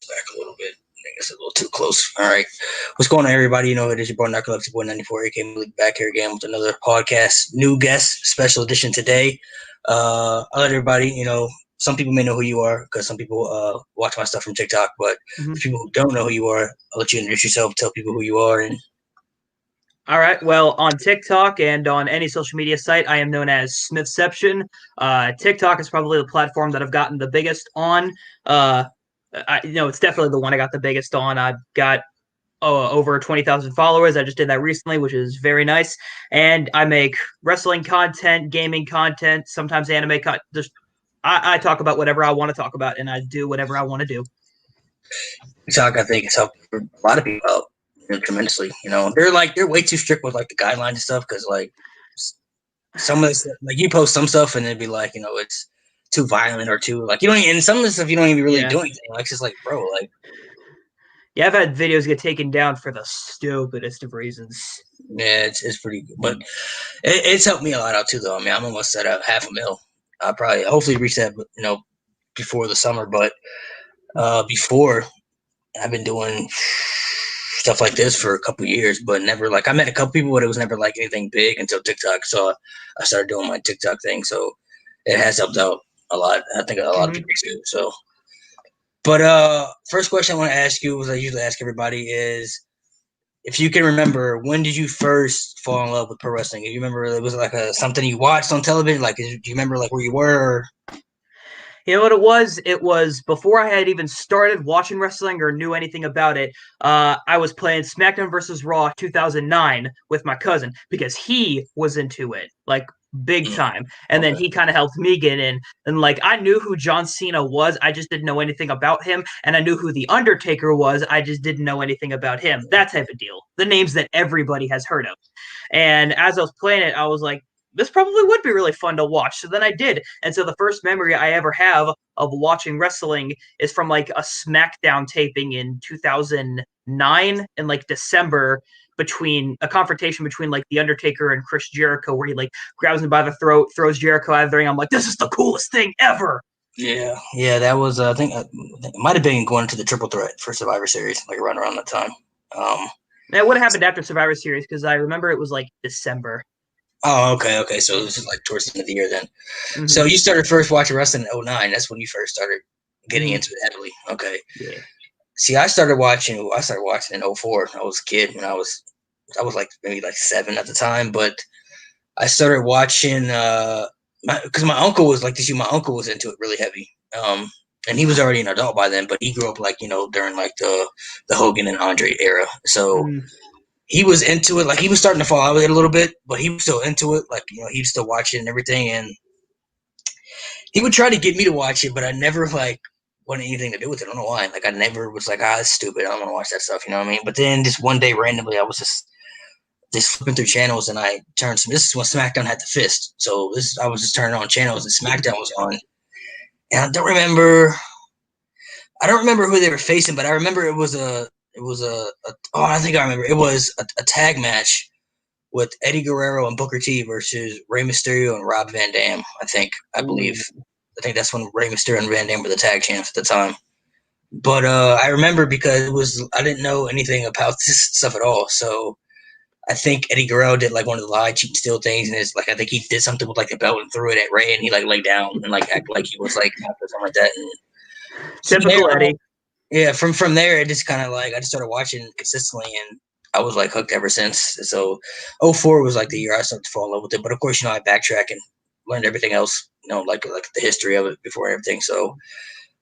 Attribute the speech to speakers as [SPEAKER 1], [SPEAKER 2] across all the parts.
[SPEAKER 1] back a little bit. I think it's a little too close. All right. What's going on, everybody? You know, it is your boy, Narcolepsy Boy 94. AK back here again with another podcast. New guest, special edition today. I'll let everybody, some people may know who you are because some people watch my stuff from TikTok, but for people who don't know who you are, I'll let you introduce yourself, tell people who you are. And
[SPEAKER 2] all right. Well, on TikTok and on any social media site, I am known as Smithception. TikTok is probably the platform that I've gotten the biggest on. It's definitely the one I got the biggest on. I've got over 20,000 followers. I just did that recently, which is very nice. And I make wrestling content, gaming content, sometimes anime content. I talk about whatever I want to talk about, and I do whatever I want to do.
[SPEAKER 1] TikTok, I think, has helped a lot of people out tremendously. They're way too strict with like the guidelines and stuff because like some of this, like you post some stuff and it'd be like, it's too violent or too like you don't. And some of the stuff you don't even really do anything. Like it's just like, bro, like.
[SPEAKER 2] Yeah, I've had videos get taken down for the stupidest of reasons.
[SPEAKER 1] Yeah, it's pretty good, but it's helped me a lot out too. Though I mean, I'm almost at $500,000. I'll probably hopefully reach that, before the summer. But before, I've been doing stuff like this for a couple of years, but never like I met a couple people, but it was never like anything big until TikTok. So I started doing my TikTok thing. So it has helped out a lot. I think a lot of people too. So. But first question I want to ask you, as I usually ask everybody, is if you can remember, when did you first fall in love with pro wrestling? Do you remember it was like something you watched on television? Like, do you remember like where you were?
[SPEAKER 2] You know what it was? It was before I had even started watching wrestling or knew anything about it. I was playing SmackDown vs. Raw 2009 with my cousin because he was into it, like big time. And then he kind of helped me get in. And like I knew who John Cena was, I just didn't know anything about him. And I knew who the Undertaker was, I just didn't know anything about him. That type of deal. The names that everybody has heard of. And as I was playing it, I was like, this probably would be really fun to watch. So then I did. And so the first memory I ever have of watching wrestling is from like a SmackDown taping in 2009 in like December, between a confrontation between like the Undertaker and Chris Jericho, where he like grabs him by the throat, throws Jericho out of the ring. I'm like, this is the coolest thing ever.
[SPEAKER 1] Yeah, that was I think it might have been going to the Triple Threat for Survivor Series, like around that time.
[SPEAKER 2] Now, what happened after Survivor Series? Because I remember it was like December.
[SPEAKER 1] Oh, okay. So it was like towards the end of the year then. Mm-hmm. So you started first watching wrestling in 2009. That's when you first started getting into it heavily. Okay. Yeah. See, I started watching in 2004. I was a kid when I was like maybe like 7 at the time, but I started watching because my uncle was like this. My uncle was into it really heavy. And he was already an adult by then, but he grew up like during like the Hogan and Andre era. So. He was into it, like he was starting to fall out of it a little bit, but he was still into it. Like, he was still watching and everything. And he would try to get me to watch it, but I never like wanted anything to do with it. I don't know why. Like I never was like, it's stupid. I don't want to watch that stuff. You know what I mean? But then just one day randomly, I was just flipping through channels and I turned this is when SmackDown had the fist. So I was just turning on channels and SmackDown was on. And I don't remember who they were facing, but I remember it was I think I remember. It was a tag match with Eddie Guerrero and Booker T versus Rey Mysterio and Rob Van Dam, I believe. I think that's when Rey Mysterio and Van Dam were the tag champs at the time. But I remember because I didn't know anything about this stuff at all. So I think Eddie Guerrero did like one of the lie, cheat, steal things. And it's like, I think he did something with like the belt and threw it at Rey and he like laid down and like acted like he was like something like that. And
[SPEAKER 2] typical Eddie.
[SPEAKER 1] Yeah, from there, it just kind of like I just started watching consistently, and I was like hooked ever since. So 2004 was like the year I started to fall in love with it. But of course, I backtrack and learned everything else, like the history of it before everything. So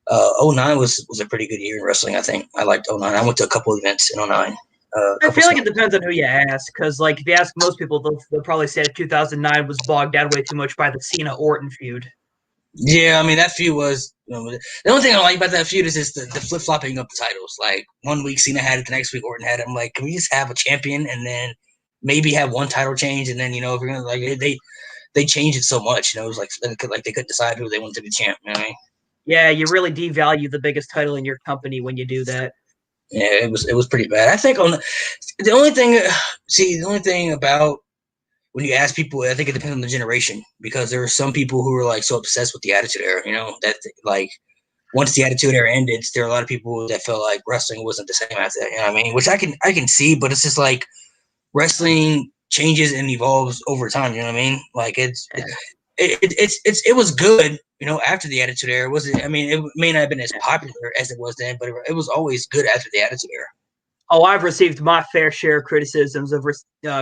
[SPEAKER 1] 2009 was a pretty good year in wrestling. I think I liked 2009. I went to a couple events in 2009.
[SPEAKER 2] I feel like it depends on who you ask, because like if you ask most people, they'll probably say that 2009 was bogged down way too much by the Cena Orton feud.
[SPEAKER 1] Yeah, I mean that feud was. The only thing I like about that feud is just the flip flopping of the titles. Like one week Cena had it, the next week Orton had it. I'm like, can we just have a champion and then maybe have one title change and then if you're gonna like they changed it so much. It was like they couldn't decide who they wanted to be champ. You know what I mean?
[SPEAKER 2] Yeah, you really devalue the biggest title in your company when you do that.
[SPEAKER 1] Yeah, it was pretty bad. I think the only thing about when you ask people, I think it depends on the generation because there are some people who are like so obsessed with the Attitude Era, that like once the Attitude Era ended, there are a lot of people that felt like wrestling wasn't the same after that. You know what I mean? Which I can see, but it's just like wrestling changes and evolves over time. You know what I mean? Like it was good. You know, after the Attitude Era, wasn't? I mean, it may not have been as popular as it was then, but it was always good after the Attitude Era.
[SPEAKER 2] Oh, I've received my fair share of criticisms of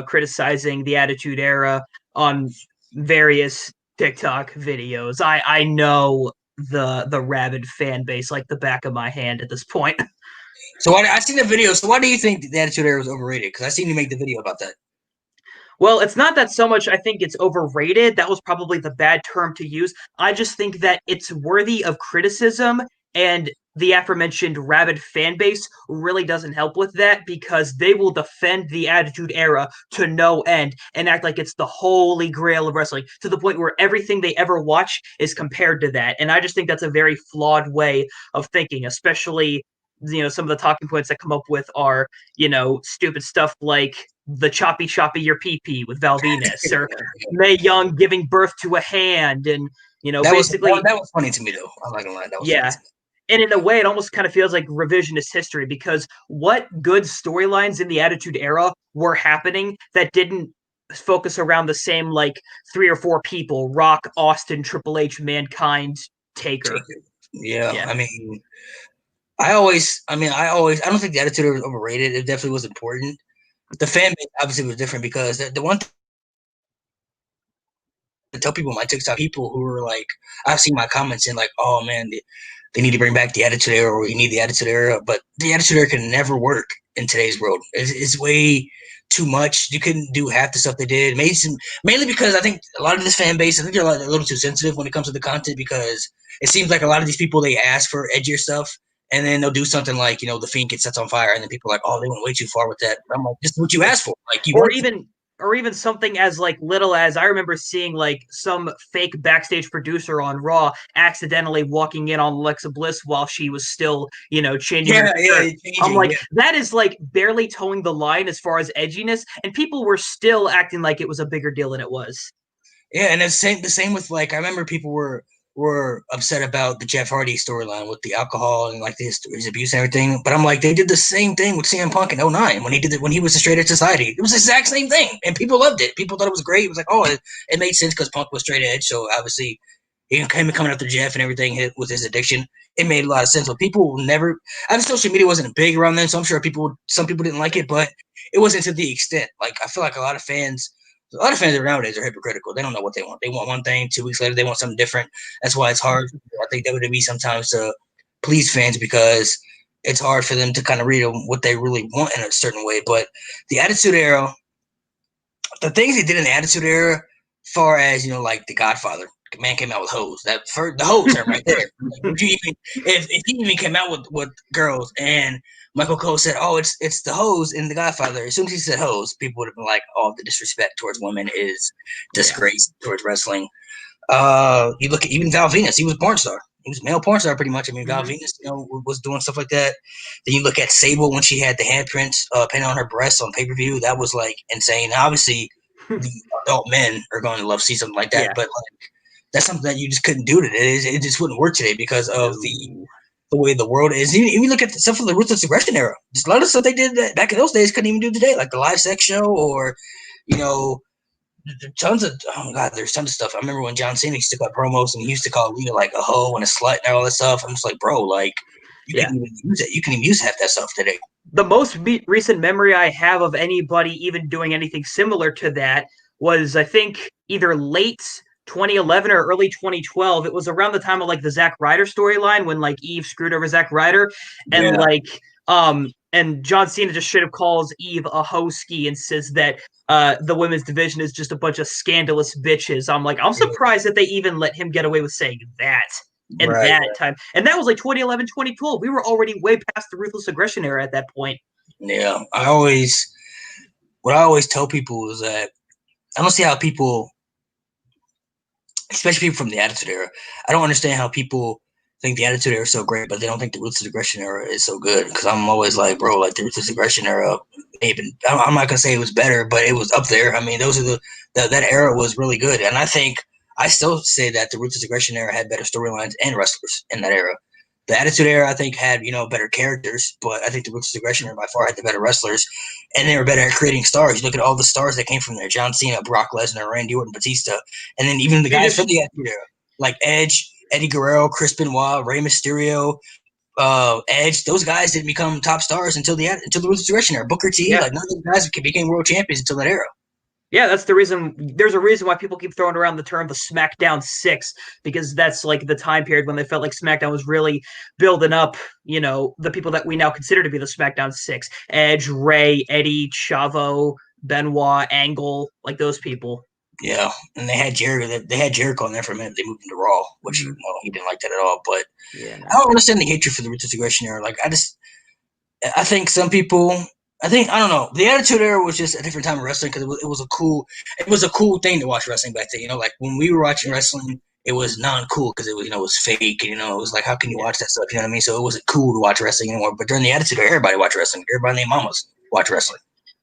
[SPEAKER 2] criticizing the Attitude Era on various TikTok videos. I know the rabid fan base like the back of my hand at this point.
[SPEAKER 1] So I seen the video. So why do you think the Attitude Era was overrated? Because I seen you make the video about that.
[SPEAKER 2] Well, it's not that so much I think it's overrated. That was probably the bad term to use. I just think that it's worthy of criticism, and the aforementioned rabid fan base really doesn't help with that because they will defend the Attitude Era to no end and act like it's the holy grail of wrestling to the point where everything they ever watch is compared to that. And I just think that's a very flawed way of thinking, especially some of the talking points that come up with are stupid stuff like the choppy your pee with Val Venus or Mae Young giving birth to a hand, and
[SPEAKER 1] that
[SPEAKER 2] basically
[SPEAKER 1] that was funny to me though. I'm not gonna lie, that was funny to me.
[SPEAKER 2] And in a way, it almost kind of feels like revisionist history because what good storylines in the Attitude Era were happening that didn't focus around the same like 3 or 4 people: Rock, Austin, Triple H, Mankind, Taker.
[SPEAKER 1] Yeah. I don't think the Attitude Era was overrated. It definitely was important. The fan base obviously was different because the one thing I tell people on my TikTok, people who were like, I've seen my comments and like, oh man, they need to bring back the Attitude Era, or you need the Attitude Era, but the Attitude Era can never work in today's world. It's way too much. You couldn't do half the stuff they did. Mainly because I think a lot of this fan base, I think they're a little too sensitive when it comes to the content because it seems like a lot of these people, they ask for edgier stuff. And then they'll do something like, The Fiend gets set on fire, and then people are like, oh, they went way too far with that. But I'm like, this is what you asked for. Like,
[SPEAKER 2] or even something as like little as I remember seeing like some fake backstage producer on Raw accidentally walking in on Alexa Bliss while she was still, changing her shirt. I'm like, that is like barely towing the line as far as edginess, and people were still acting like it was a bigger deal than it was.
[SPEAKER 1] Yeah, and the same with like I remember people were upset about the Jeff Hardy storyline with the alcohol and like his abuse and everything. But I'm like, they did the same thing with CM Punk in 2009 when he did it when he was a straight edge society. It was the exact same thing, and people loved it. People thought it was great. It was like, oh, it made sense because Punk was straight edge, so obviously him coming after Jeff and everything with his addiction, it made a lot of sense. But people never. I mean, social media wasn't big around then, so I'm sure some people didn't like it, but it wasn't to the extent. Like I feel like a lot of fans nowadays are hypocritical. They don't know what they want. They want one thing. 2 weeks later, they want something different. That's why it's hard. I think WWE sometimes to please fans because it's hard for them to kind of read what they really want in a certain way. But the Attitude Era, the things they did in the Attitude Era, far as like The Godfather, the man came out with hoes. That for the hoes term right there. Like, if he even came out with girls and Michael Cole said, "Oh, it's the hoes in The Godfather." As soon as he said hoes, people would have been like, "Oh, the disrespect towards women is disgrace towards wrestling." You look at even Val Venus; he was a porn star. He was a male porn star, pretty much. I mean, Val Venus, was doing stuff like that. Then you look at Sable when she had the handprints painted on her breasts on pay-per-view. That was like insane. Now, obviously, the adult men are going to love to see something like that, but like that's something that you just couldn't do today. It just wouldn't work today because of the way the world is. Even look at the stuff from the Ruthless Aggression era. Just a lot of stuff they did back in those days couldn't even do today, like the live sex show or, tons of, oh my God, there's tons of stuff. I remember when John Cena used to cut promos and he used to call Lita like a hoe and a slut and all that stuff. I'm just like, bro, like you can't even use it. You can even use half that stuff today.
[SPEAKER 2] The most recent memory I have of anybody even doing anything similar to that was, I think, either late 2011 or early 2012. It was around the time of like the Zack Ryder storyline when like Eve screwed over Zack Ryder, and and John Cena just straight up calls Eve a hoeski and says that the women's division is just a bunch of scandalous bitches. I'm like, I'm surprised that they even let him get away with saying that in that time. And that was like 2011, 2012. We were already way past the Ruthless Aggression era at that point.
[SPEAKER 1] Yeah, what I always tell people is that I don't see how people, especially people from the Attitude Era, I don't understand how people think the Attitude Era is so great, but they don't think the Ruthless Aggression era is so good. Because I'm always like, bro, like the Ruthless Aggression era, I'm not gonna say it was better, but it was up there. I mean, those are that era was really good, and I still say that the Ruthless Aggression era had better storylines and wrestlers in that era. The Attitude Era, I think, had, better characters, but I think the Ruthless Aggression Era by far had the better wrestlers, and they were better at creating stars. You look at all the stars that came from there: John Cena, Brock Lesnar, Randy Orton, Batista, and then even the guys from the Attitude Era, like Edge, Eddie Guerrero, Chris Benoit, Rey Mysterio, Edge. Those guys didn't become top stars until the Ruthless Aggression Era. Booker T, none of those guys became world champions until that era.
[SPEAKER 2] Yeah, that's the reason. There's a reason why people keep throwing around the term the SmackDown 6, because that's like the time period when they felt like SmackDown was really building up, the people that we now consider to be the SmackDown 6. Edge, Rey, Eddie, Chavo, Benoit, Angle, like those people.
[SPEAKER 1] Yeah, and they had Jericho. They had Jericho in there for a minute. They moved him to Raw, which he didn't like that at all. But I don't understand the hatred for the Ruthless Aggression Era. Like, I think some people. I don't know. The Attitude Era was just a different time of wrestling because it was a cool thing to watch wrestling back then. Like when we were watching wrestling, it was non-cool because it was, it was fake. And, it was like, how can you watch that stuff? You know what I mean? So it wasn't cool to watch wrestling anymore. But during the Attitude Era, everybody watched wrestling. Everybody named mamas watched wrestling.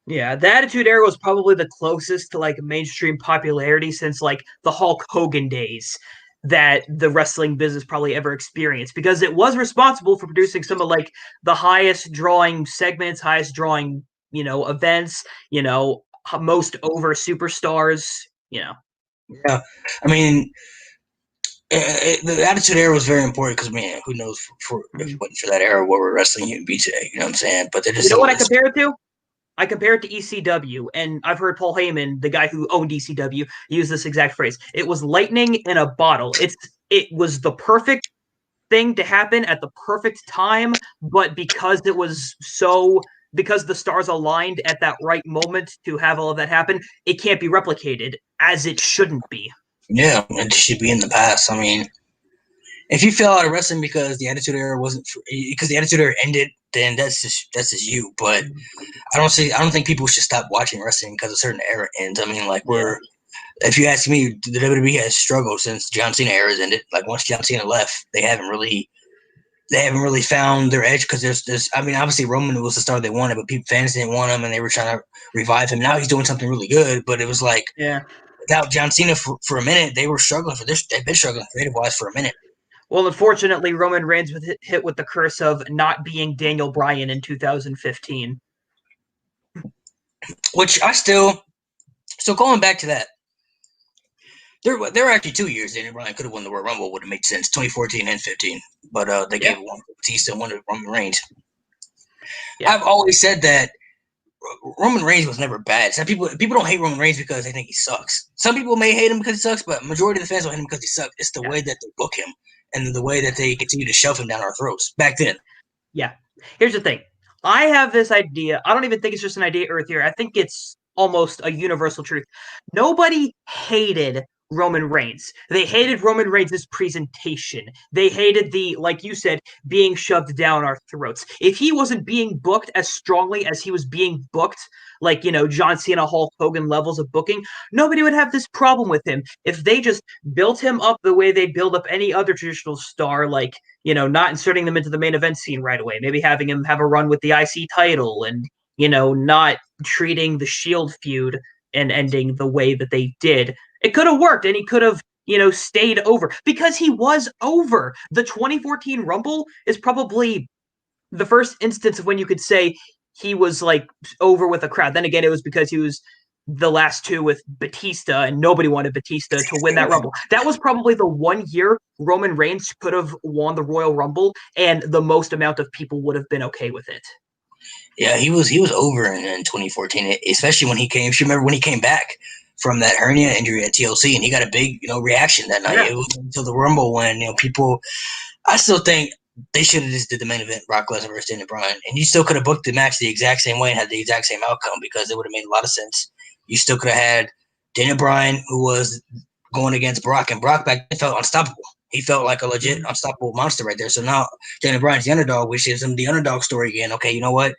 [SPEAKER 2] Yeah, the Attitude Era was probably the closest to like mainstream popularity since like the Hulk Hogan days that the wrestling business probably ever experienced, because it was responsible for producing some of like the highest drawing segments, highest drawing, events, most over superstars,
[SPEAKER 1] Yeah, I mean, the Attitude Era was very important because, man, who knows if it wasn't for that era, what we're wrestling would be today. You know what I'm saying? But
[SPEAKER 2] you know what I compare it to? I compare it to ECW, and I've heard Paul Heyman, the guy who owned ECW, use this exact phrase. It was lightning in a bottle. It was the perfect thing to happen at the perfect time, but because because the stars aligned at that right moment to have all of that happen, it can't be replicated, as it shouldn't be.
[SPEAKER 1] Yeah, it should be in the past. I mean, if you fell out of wrestling because the Attitude Era because the Attitude Era ended, then that's just you. But I don't think people should stop watching wrestling because a certain era ends. I mean, like if you ask me, the WWE has struggled since John Cena era's ended. Like once John Cena left, they haven't really found their edge because there's. I mean, obviously Roman was the star they wanted, but fans didn't want him, and they were trying to revive him. Now he's doing something really good, but it was like without John Cena for a minute, they were struggling for this. They've been struggling creative wise for a minute.
[SPEAKER 2] Well, unfortunately, Roman Reigns was hit with the curse of not being Daniel Bryan in 2015.
[SPEAKER 1] Which so going back to that, there were actually 2 years Daniel Bryan could have won the Royal Rumble, would have made sense, 2014 and 15, but they gave one to Batista and one to Roman Reigns. Yeah. I've always said that Roman Reigns was never bad. Some people don't hate Roman Reigns because they think he sucks. Some people may hate him because he sucks, but majority of the fans don't hate him because he sucks. It's the way that they book him and the way that they continue to shove him down our throats back then.
[SPEAKER 2] Yeah. Here's the thing. I have this idea. I don't even think it's just an idea Earth here. I think it's almost a universal truth. Nobody hated Roman Reigns. They hated Roman Reigns' presentation. They hated like you said, being shoved down our throats. If he wasn't being booked as strongly as he was being booked, like, John Cena, Hulk Hogan levels of booking, nobody would have this problem with him. If they just built him up the way they build up any other traditional star, like, not inserting them into the main event scene right away, maybe having him have a run with the IC title and, not treating the Shield feud and ending the way that they did. It could have worked, and he could have, stayed over, because he was over. The 2014 Rumble is probably the first instance of when you could say he was like over with a crowd. Then again, it was because he was the last two with Batista, and nobody wanted Batista to win that Rumble. That was probably the 1 year Roman Reigns could have won the Royal Rumble, and the most amount of people would have been okay with it.
[SPEAKER 1] Yeah, he was over in 2014, especially when he came. You remember when he came back from that hernia injury at TLC, and he got a big, reaction that night. Yeah. It was until the Rumble when, people. I still think they should have just did the main event, Brock Lesnar versus Daniel Bryan, and you still could have booked the match the exact same way and had the exact same outcome, because it would have made a lot of sense. You still could have had Daniel Bryan, who was going against Brock, and Brock back then felt unstoppable. He felt like a legit unstoppable monster right there. So now Daniel Bryan's the underdog, which gives him the underdog story again. Okay, you know what?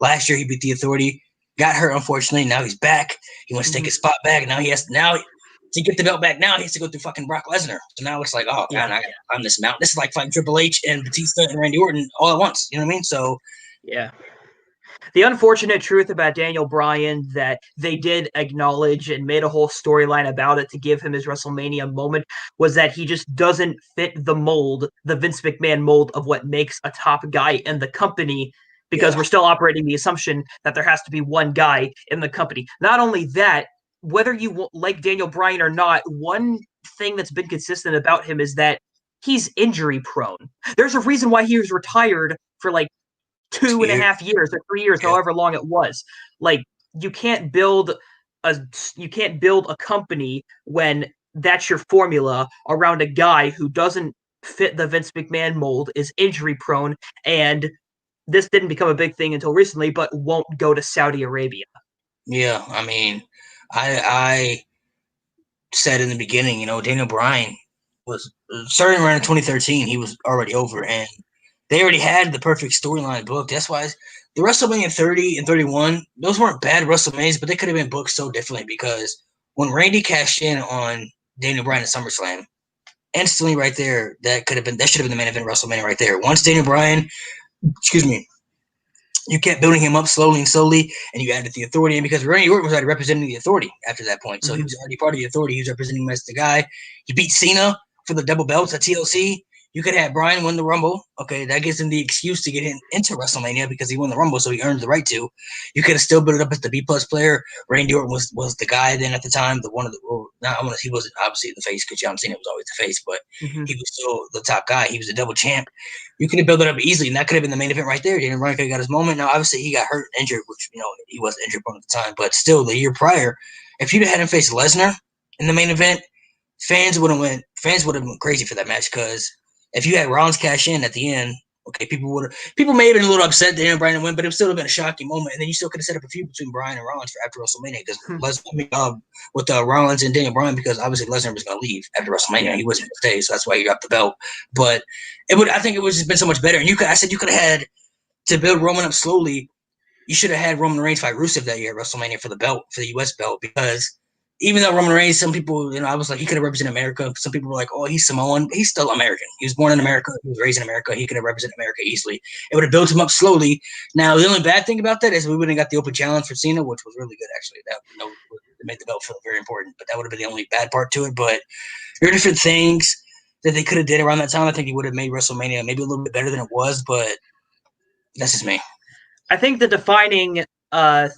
[SPEAKER 1] Last year he beat the Authority, got hurt unfortunately. Now he's back. He wants to take his spot back. Now to get the belt back. Now he has to go through fucking Brock Lesnar. So now it's like, oh god, I gotta climb this mountain. This is like fighting Triple H and Batista and Randy Orton all at once. You know what I mean? So
[SPEAKER 2] yeah. The unfortunate truth about Daniel Bryan that they did acknowledge and made a whole storyline about it to give him his WrestleMania moment was that he just doesn't fit the mold, the Vince McMahon mold of what makes a top guy in the company, because we're still operating the assumption that there has to be one guy in the company. Not only that, whether you like Daniel Bryan or not, one thing that's been consistent about him is that he's injury prone. There's a reason why he was retired for like 2.5 years or 3 years, however long it was. Like, you can't build a company when that's your formula around a guy who doesn't fit the Vince McMahon mold, is injury prone, and this didn't become a big thing until recently, but won't go to Saudi Arabia.
[SPEAKER 1] Yeah, I mean, I said in the beginning, you know, Daniel Bryan was starting around in 2013. He was already over, and they already had the perfect storyline booked. That's why the WrestleMania 30 and 31, those weren't bad WrestleManias, but they could have been booked so differently, because when Randy cashed in on Daniel Bryan at SummerSlam, instantly right there, that should have been the main event WrestleMania right there. Once Daniel Bryan, excuse me, you kept building him up slowly and slowly, and you added the Authority in, because Randy Orton was already representing the Authority after that point. So he was already part of the Authority. He was representing him as the guy. He beat Cena for the double belts at TLC. You could have Bryan win the Rumble. Okay, that gives him the excuse to get into WrestleMania because he won the Rumble, so he earned the right to. You could have still built it up as the B-plus player. Randy Orton was the guy then at the time, he wasn't obviously the face, because John Cena was always the face, but he was still the top guy. He was a double champ. You could have built it up easily, and that could have been the main event right there. Daniel Bryan could have got his moment. Now, obviously, he got hurt and injured, which, you know, he was injured at the time, but still, the year prior, if you'd have had him face Lesnar in the main event, fans would have went crazy for that match, because if you had Rollins cash in at the end, okay, people may have been a little upset that Daniel Bryan win, but it would still have been a shocking moment, and then you still could have set up a feud between Bryan and Rollins for after WrestleMania, because with Rollins and Daniel Bryan, because obviously Lesnar was going to leave after WrestleMania, he wasn't going to stay, so that's why he got the belt. But I think it would just been so much better, and you could have had to build Roman up slowly. You should have had Roman Reigns fight Rusev that year at WrestleMania for the U.S. belt, because even though Roman Reigns, some people, you know, I was like, he could have represented America. Some people were like, oh, he's Samoan. He's still American. He was born in America. He was raised in America. He could have represented America easily. It would have built him up slowly. Now, the only bad thing about that is we wouldn't have got the open challenge for Cena, which was really good, actually. That, you know, made the belt feel very important, but that would have been the only bad part to it. But there are different things that they could have did around that time. I think he would have made WrestleMania maybe a little bit better than it was, but that's just me.
[SPEAKER 2] I think the defining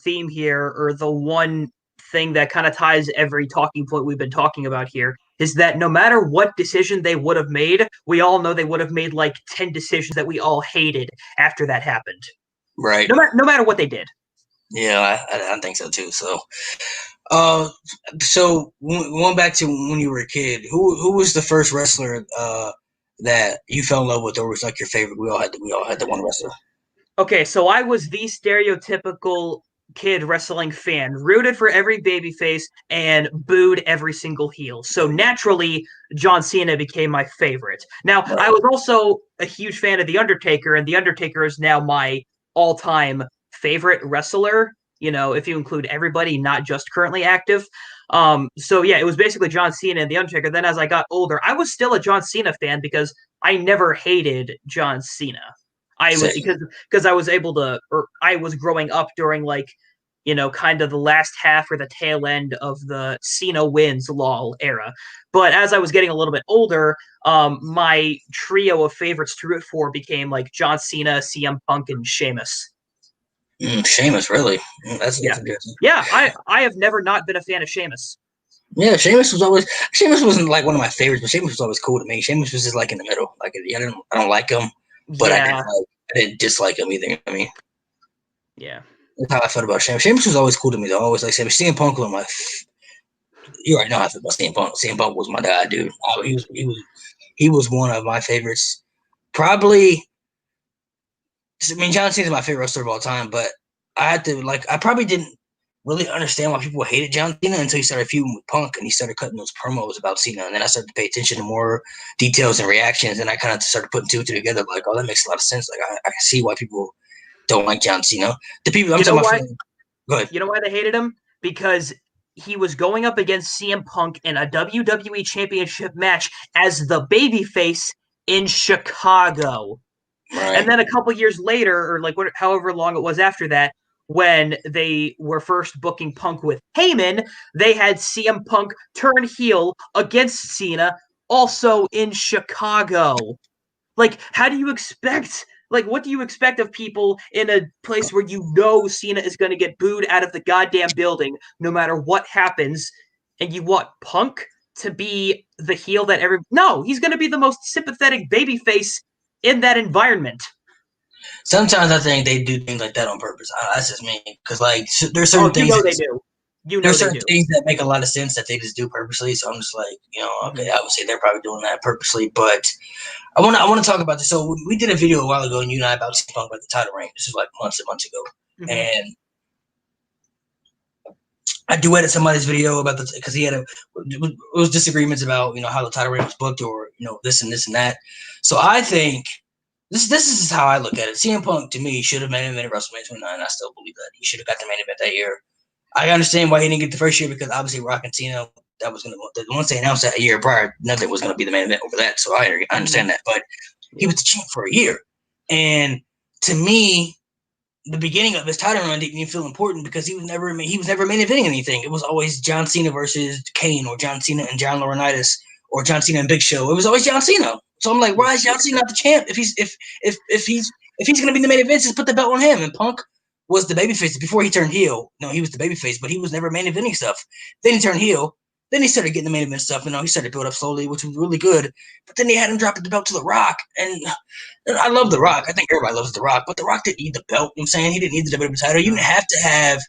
[SPEAKER 2] theme here, or the one thing that kind of ties every talking point we've been talking about here, is that no matter what decision they would have made, we all know they would have made like 10 decisions that we all hated after that happened.
[SPEAKER 1] Right.
[SPEAKER 2] No matter what they did.
[SPEAKER 1] Yeah, I think so too. So, so going back to when you were a kid, who was the first wrestler that you fell in love with, or was like your favorite? We all had the one wrestler.
[SPEAKER 2] Okay, so I was the stereotypical kid wrestling fan, rooted for every babyface and booed every single heel. So naturally, John Cena became my favorite. Now, right. I was also a huge fan of The Undertaker, and The Undertaker is now my all-time favorite wrestler, you know, if you include everybody, not just currently active. So yeah, it was basically John Cena and The Undertaker. Then as I got older, I was still a John Cena fan because I never hated John Cena. I was because I was able to, or I was growing up during like, you know, kind of the last half or the tail end of the Cena wins lol era. But as I was getting a little bit older, my trio of favorites to root for became like John Cena, CM Punk, and Sheamus.
[SPEAKER 1] Sheamus, really? That's
[SPEAKER 2] good. Yeah, I have never not been a fan of Sheamus.
[SPEAKER 1] Yeah, Sheamus wasn't like one of my favorites, but Sheamus was always cool to me. Sheamus was just like in the middle. Like I don't like him, but I didn't dislike him either. I mean,
[SPEAKER 2] yeah,
[SPEAKER 1] that's how I felt about Sheamus. Sheamus was always cool to me though. I always like Sheamus. CM Punk was my. You already know how I feel about CM Punk. CM Punk was my guy, dude. He was one of my favorites. Probably. I mean, John Cena's my favorite wrestler of all time, but I probably didn't really understand why people hated John Cena until he started feuding with Punk and he started cutting those promos about Cena. And then I started to pay attention to more details and reactions, and I kind of started putting two and two together. Like, oh, that makes a lot of sense. Like, I can see why people don't like John Cena. The people,
[SPEAKER 2] you know why?
[SPEAKER 1] Go ahead.
[SPEAKER 2] You know why they hated him? Because he was going up against CM Punk in a WWE Championship match as the babyface in Chicago.
[SPEAKER 1] Right.
[SPEAKER 2] And then a couple years later, or like however long it was after that, when they were first booking Punk with Heyman, they had CM Punk turn heel against Cena, also in Chicago. Like, how do you expect? Like, what do you expect of people in a place where you know Cena is going to get booed out of the goddamn building no matter what happens, and you want Punk to be the heel that No, he's going to be the most sympathetic babyface in that environment.
[SPEAKER 1] Sometimes I think they do things like that on purpose. That's just me, because like there's certain things.
[SPEAKER 2] You know they do.
[SPEAKER 1] There's certain things that make a lot of sense that they just do purposely. So I'm just like, okay, I would say they're probably doing that purposely. But I want to talk about this. So we did a video a while ago, and you and I about CM Punk about the title reign. This is like months and months ago, and I duetted somebody's video about because he had it was disagreements about how the title reign was booked, or this and this and that. So I think this is how I look at it. CM Punk to me should have main evented WrestleMania 29. I still believe that he should have got the main event that year. I understand why he didn't get the first year, because obviously Rock and Cena, that was once they announced that a year prior, nothing was gonna be the main event over that. So I understand that, but he was the champ for a year, and to me, the beginning of his title run didn't even feel important because he was never main eventing anything. It was always John Cena versus Kane, or John Cena and John Laurinaitis, or John Cena and Big Show. It was always John Cena. So I'm like, why is John Cena not the champ? If he's gonna be the main event, just put the belt on him. And Punk was the babyface before he turned heel. No, he was the babyface, but he was never main eventing stuff. Then he turned heel. Then he started getting the main event stuff. He started to build up slowly, which was really good. But then they had him drop the belt to The Rock. And I love The Rock. I think everybody loves The Rock. But The Rock didn't need the belt. You know what I'm saying? He didn't need the WWE title. You didn't have to have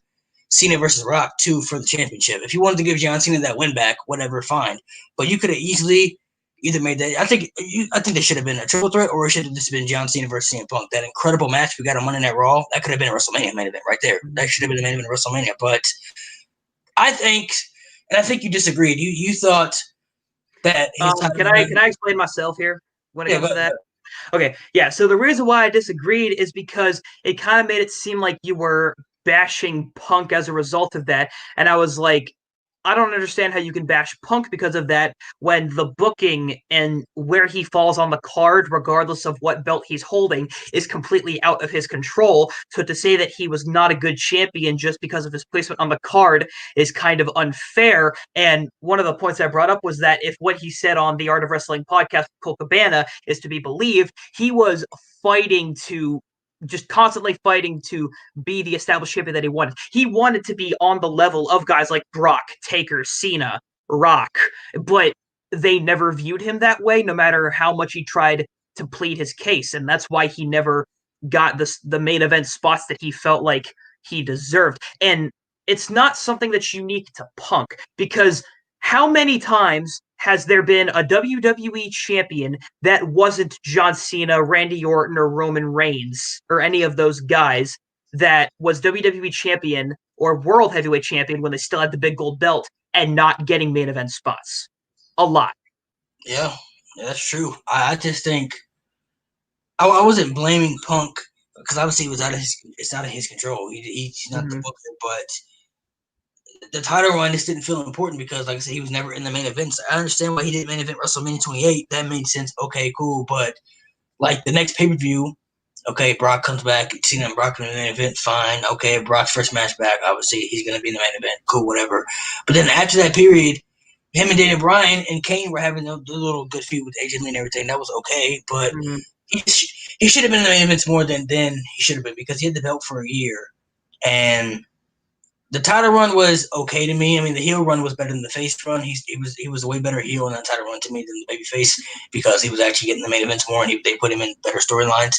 [SPEAKER 1] Cena versus Rock, too, for the championship. If you wanted to give John Cena that win back, whatever, fine. But you could have easily either made that. I think they should have been a triple threat, or it should have just been John Cena versus CM Punk. That incredible match we got on Monday Night Raw, that could have been a WrestleMania main event right there. That should have been the main event of WrestleMania. But I think you disagreed. You thought that his
[SPEAKER 2] can I explain myself here when it comes to that? Okay, yeah. So the reason why I disagreed is because it kind of made it seem like you were bashing Punk as a result of that, and I was like, I don't understand how you can bash Punk because of that when the booking and where he falls on the card, regardless of what belt he's holding, is completely out of his control. So to say that he was not a good champion just because of his placement on the card is kind of unfair. And one of the points I brought up was that if what he said on the Art of Wrestling podcast with Cole Cabana is to be believed, he was just constantly fighting to be the established champion that he wanted. He wanted to be on the level of guys like Brock, Taker, Cena, Rock, but they never viewed him that way, no matter how much he tried to plead his case. And that's why he never got the main event spots that he felt like he deserved. And it's not something that's unique to Punk, because how many times has there been a WWE champion that wasn't John Cena, Randy Orton, or Roman Reigns, or any of those guys that was WWE champion or world heavyweight champion when they still had the big gold belt and not getting main event spots? A lot.
[SPEAKER 1] Yeah, that's true. I just think I wasn't blaming Punk, because obviously it's out of his control. He's not the booker, but the title run just didn't feel important because, like I said, he was never in the main events. I understand why he didn't main event WrestleMania 28. That made sense. Okay, cool. But like the next pay-per-view, okay, Brock comes back. Cena and Brock in the main event, fine. Okay, Brock's first match back. Obviously, he's going to be in the main event. Cool, whatever. But then after that period, him and Daniel Bryan and Kane were having a little good feud with AJ Lee and everything. That was okay. But he should have been in the main events more than he should have been, because he had the belt for a year. And the title run was okay to me. I mean, the heel run was better than the face run. He was a way better heel in that title run to me than the baby face, because he was actually getting the main events more, and they put him in better storylines.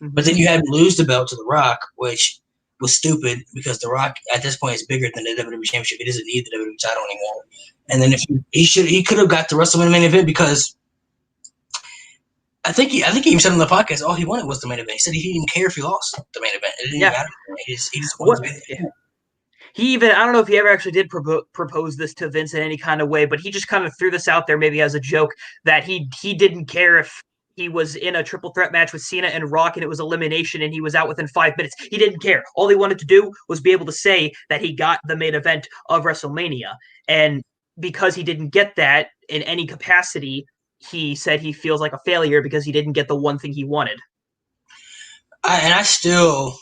[SPEAKER 1] But then you had him lose the belt to The Rock, which was stupid, because The Rock at this point is bigger than the WWE Championship. He doesn't need the WWE title anymore. And then he could have got the WrestleMania main event, because I think he even said on the podcast all he wanted was the main event. He said he didn't care if he lost the main event. It didn't matter. He just wanted to be there.
[SPEAKER 2] He even, I don't know if he ever actually did propose this to Vince in any kind of way, but he just kind of threw this out there maybe as a joke that he didn't care if he was in a triple threat match with Cena and Rock and it was elimination and he was out within 5 minutes. He didn't care. All he wanted to do was be able to say that he got the main event of WrestleMania. And because he didn't get that in any capacity, he said he feels like a failure because he didn't get the one thing he wanted.
[SPEAKER 1] I still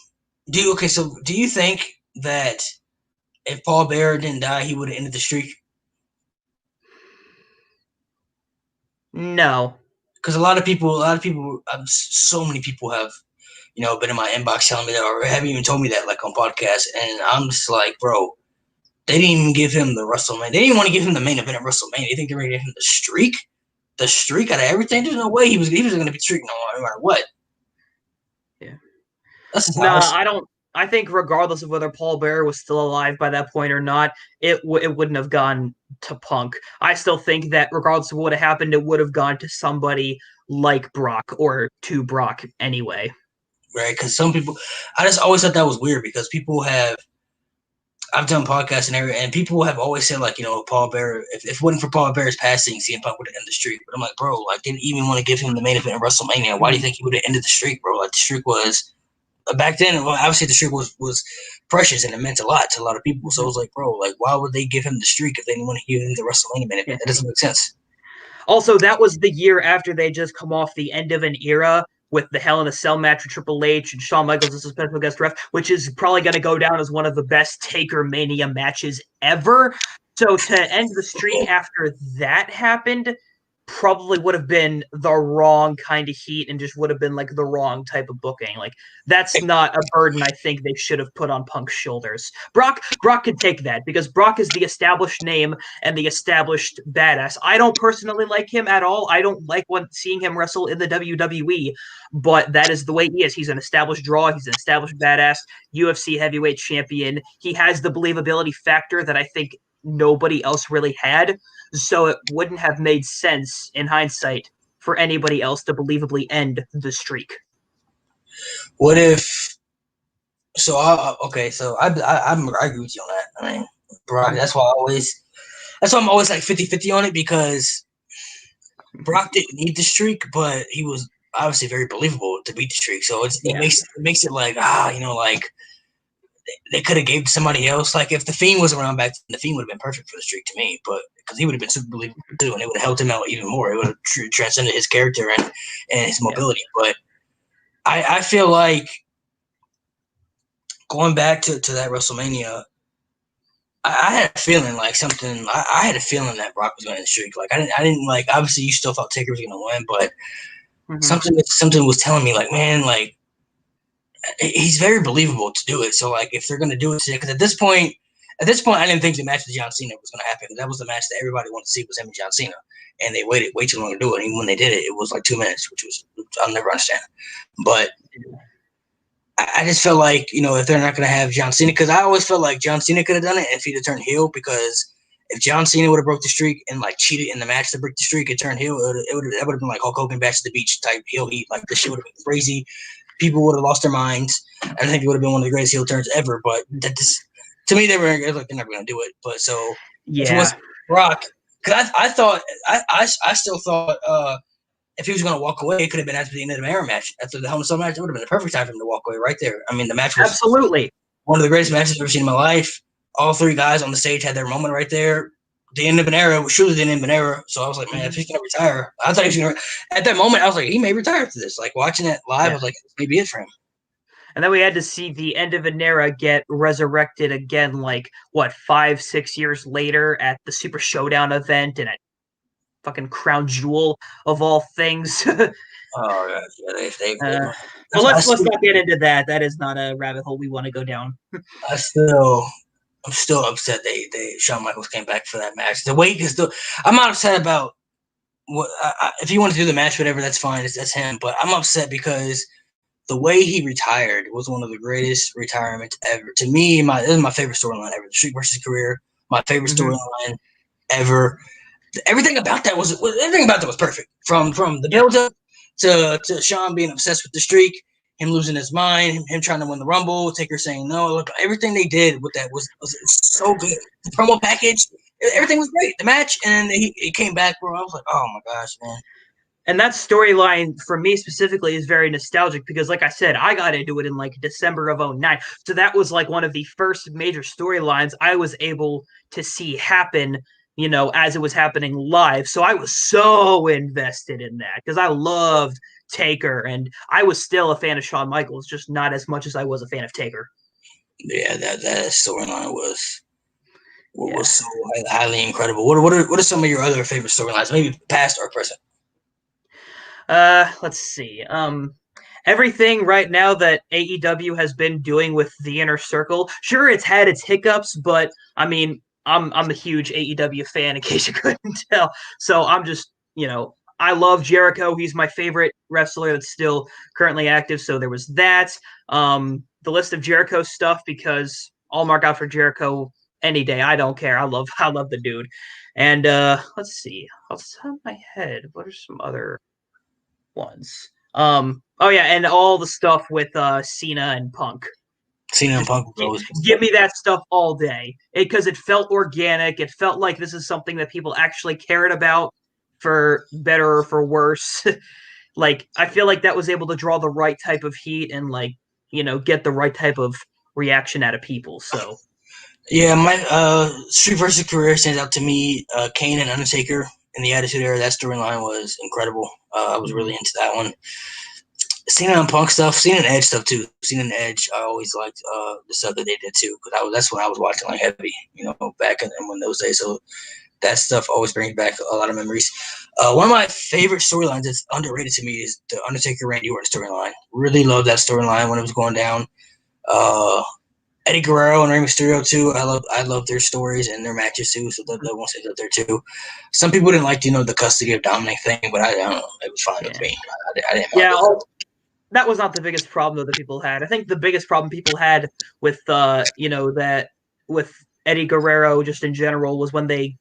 [SPEAKER 1] do. Okay, so do you think that if Paul Bearer didn't die, he would have ended the streak?
[SPEAKER 2] No.
[SPEAKER 1] Because so many people have, been in my inbox telling me that, or haven't even told me that, like on podcasts, and I'm just like, bro, they didn't even give him the WrestleMania. They didn't want to give him the main event at WrestleMania. You think they were going to give him the streak? The streak out of everything? There's no way he was going to be streaking no matter what.
[SPEAKER 2] Yeah.
[SPEAKER 1] Nah,
[SPEAKER 2] I don't. I think regardless of whether Paul Bearer was still alive by that point or not, it wouldn't have gone to Punk. I still think that regardless of what had happened, it would have gone to somebody like Brock or to Brock anyway.
[SPEAKER 1] Right? Because some people, I just always thought that was weird because I've done podcasts and people have always said, like, Paul Bearer, if it wasn't for Paul Bearer's passing, CM Punk would have ended the streak. But I'm like, bro, like, didn't even want to give him the main event of WrestleMania. Why do you think he would have ended the streak, bro? Like, the streak was back then. Well, obviously the streak was precious and it meant a lot to a lot of people. So it was like, bro, like, why would they give him the streak if they didn't want to give him the WrestleMania main event? That doesn't make sense.
[SPEAKER 2] Also, that was the year after they just come off the end of an era with the Hell in a Cell match with Triple H and Shawn Michaels as a special guest ref, which is probably going to go down as one of the best Taker Mania matches ever. So to end the streak after that happened probably would have been the wrong kind of heat and just would have been like the wrong type of booking. Like that's not a burden I think they should have put on Punk's shoulders. Brock can take that because Brock is the established name and the established badass. I don't personally like him at all. I don't like seeing him wrestle in the WWE, but that is the way he is. He's an established draw. He's an established badass, UFC heavyweight champion. He has the believability factor that I think nobody else really had. So it wouldn't have made sense in hindsight for anybody else to believably end the streak.
[SPEAKER 1] What if? So I agree with you on that. I mean, Brock. That's why I'm always like 50-50 on it because Brock didn't need the streak, but he was obviously very believable to beat the streak. So it makes it like like they could have gave to somebody else. Like if the Fiend was around back then, the Fiend would have been perfect for the streak to me, but because he would have been super believable too, and it would have helped him out even more. It would have transcended his character and his mobility. Yeah. But I feel like going back to that WrestleMania, I had a feeling like something. I had a feeling that Brock was going to the streak. Like I didn't like. Obviously, you still thought Taker was going to win, but something was telling me like, man, like. He's very believable to do it. So, like, if they're going to do it today, because at this point, I didn't think the match with John Cena was going to happen. That was the match that everybody wanted to see was him and John Cena, and they waited way too long to do it. And when they did it, it was like 2 minutes, which I'll never understand. But I just felt like if they're not going to have John Cena, because I always felt like John Cena could have done it if he'd have turned heel. Because if John Cena would have broke the streak and like cheated in the match to break the streak and turned heel, that would have been like Hulk Hogan Bash to the Beach type heel heat. Like this shit would have been crazy. People would have lost their minds. I think it would have been one of the greatest heel turns ever. But that just, to me, they're never going to do it. But so if it was Brock, because I still thought if he was going to walk away, it could have been after the end of the Era match, after the Hell in a Cell match. It would have been the perfect time for him to walk away right there. I mean, the match was
[SPEAKER 2] absolutely
[SPEAKER 1] one of the greatest matches I've ever seen in my life. All three guys on the stage had their moment right there. The end of an era was surely the end of an era. So I was like, man, if he's going to retire, I thought he was going to. At that moment, I was like, he may retire after this. Like watching it live, I was like, this may be it for him.
[SPEAKER 2] And then we had to see the end of an era get resurrected again, like 5-6 years later at the Super Showdown event and at fucking Crown Jewel of all things.
[SPEAKER 1] Oh yeah,
[SPEAKER 2] well, let's not get into that. That is not a rabbit hole we want to go down.
[SPEAKER 1] I'm still upset Shawn Michaels came back for that match. The way I'm not upset about what if he wanted to do the match, whatever, that's fine. That's him. But I'm upset because the way he retired was one of the greatest retirements ever. To me, this is my favorite storyline ever. The Streak versus Career, my favorite storyline ever. Everything about that was perfect. From the build up to Shawn being obsessed with the Streak, him losing his mind, him trying to win the Rumble, Taker saying no. Look, everything they did with that was so good. The promo package, everything was great. The match, and then he came back, bro. I was like, oh my gosh, man.
[SPEAKER 2] And that storyline for me specifically is very nostalgic because, like I said, I got into it in like December of 2009. So that was like one of the first major storylines I was able to see happen, as it was happening live. So I was so invested in that because I loved Taker, and I was still a fan of Shawn Michaels, just not as much as I was a fan of Taker.
[SPEAKER 1] Yeah, that storyline was so highly incredible. What are some of your other favorite storylines, maybe past or present?
[SPEAKER 2] Let's see. Everything right now that AEW has been doing with the Inner Circle, sure, it's had its hiccups, but I mean, I'm a huge AEW fan, in case you couldn't tell. So I'm just, I love Jericho. He's my favorite wrestler that's still currently active. So there was that. The list of Jericho stuff, because I'll mark out for Jericho any day. I don't care. I love the dude. And let's see. Off the top of my head, what are some other ones? Oh yeah, and all the stuff with Cena and Punk.
[SPEAKER 1] Cena and Punk.
[SPEAKER 2] Give me that stuff all day, because it felt organic. It felt like this is something that people actually cared about, for better or for worse. Like, I feel like that was able to draw the right type of heat and, like, get the right type of reaction out of people. So
[SPEAKER 1] yeah, my Street versus Career stands out to me. Kane and Undertaker in the Attitude Era, that storyline was incredible. I was really into that one. Cena and Punk stuff, Cena and Edge stuff too. Cena and Edge, I always liked the stuff that they did too, because that's when I was watching like heavy, back in those days. So that stuff always brings back a lot of memories. One of my favorite storylines that's underrated to me is the Undertaker Randy Orton storyline. Really love that storyline when it was going down. Eddie Guerrero and Rey Mysterio too. I love their stories and their matches too. So that one stays up there too. Some people didn't like the custody of Dominic thing, but I don't know. It was fine with me. I didn't mind it.
[SPEAKER 2] That was not the biggest problem that people had. I think the biggest problem people had with that with Eddie Guerrero just in general was when they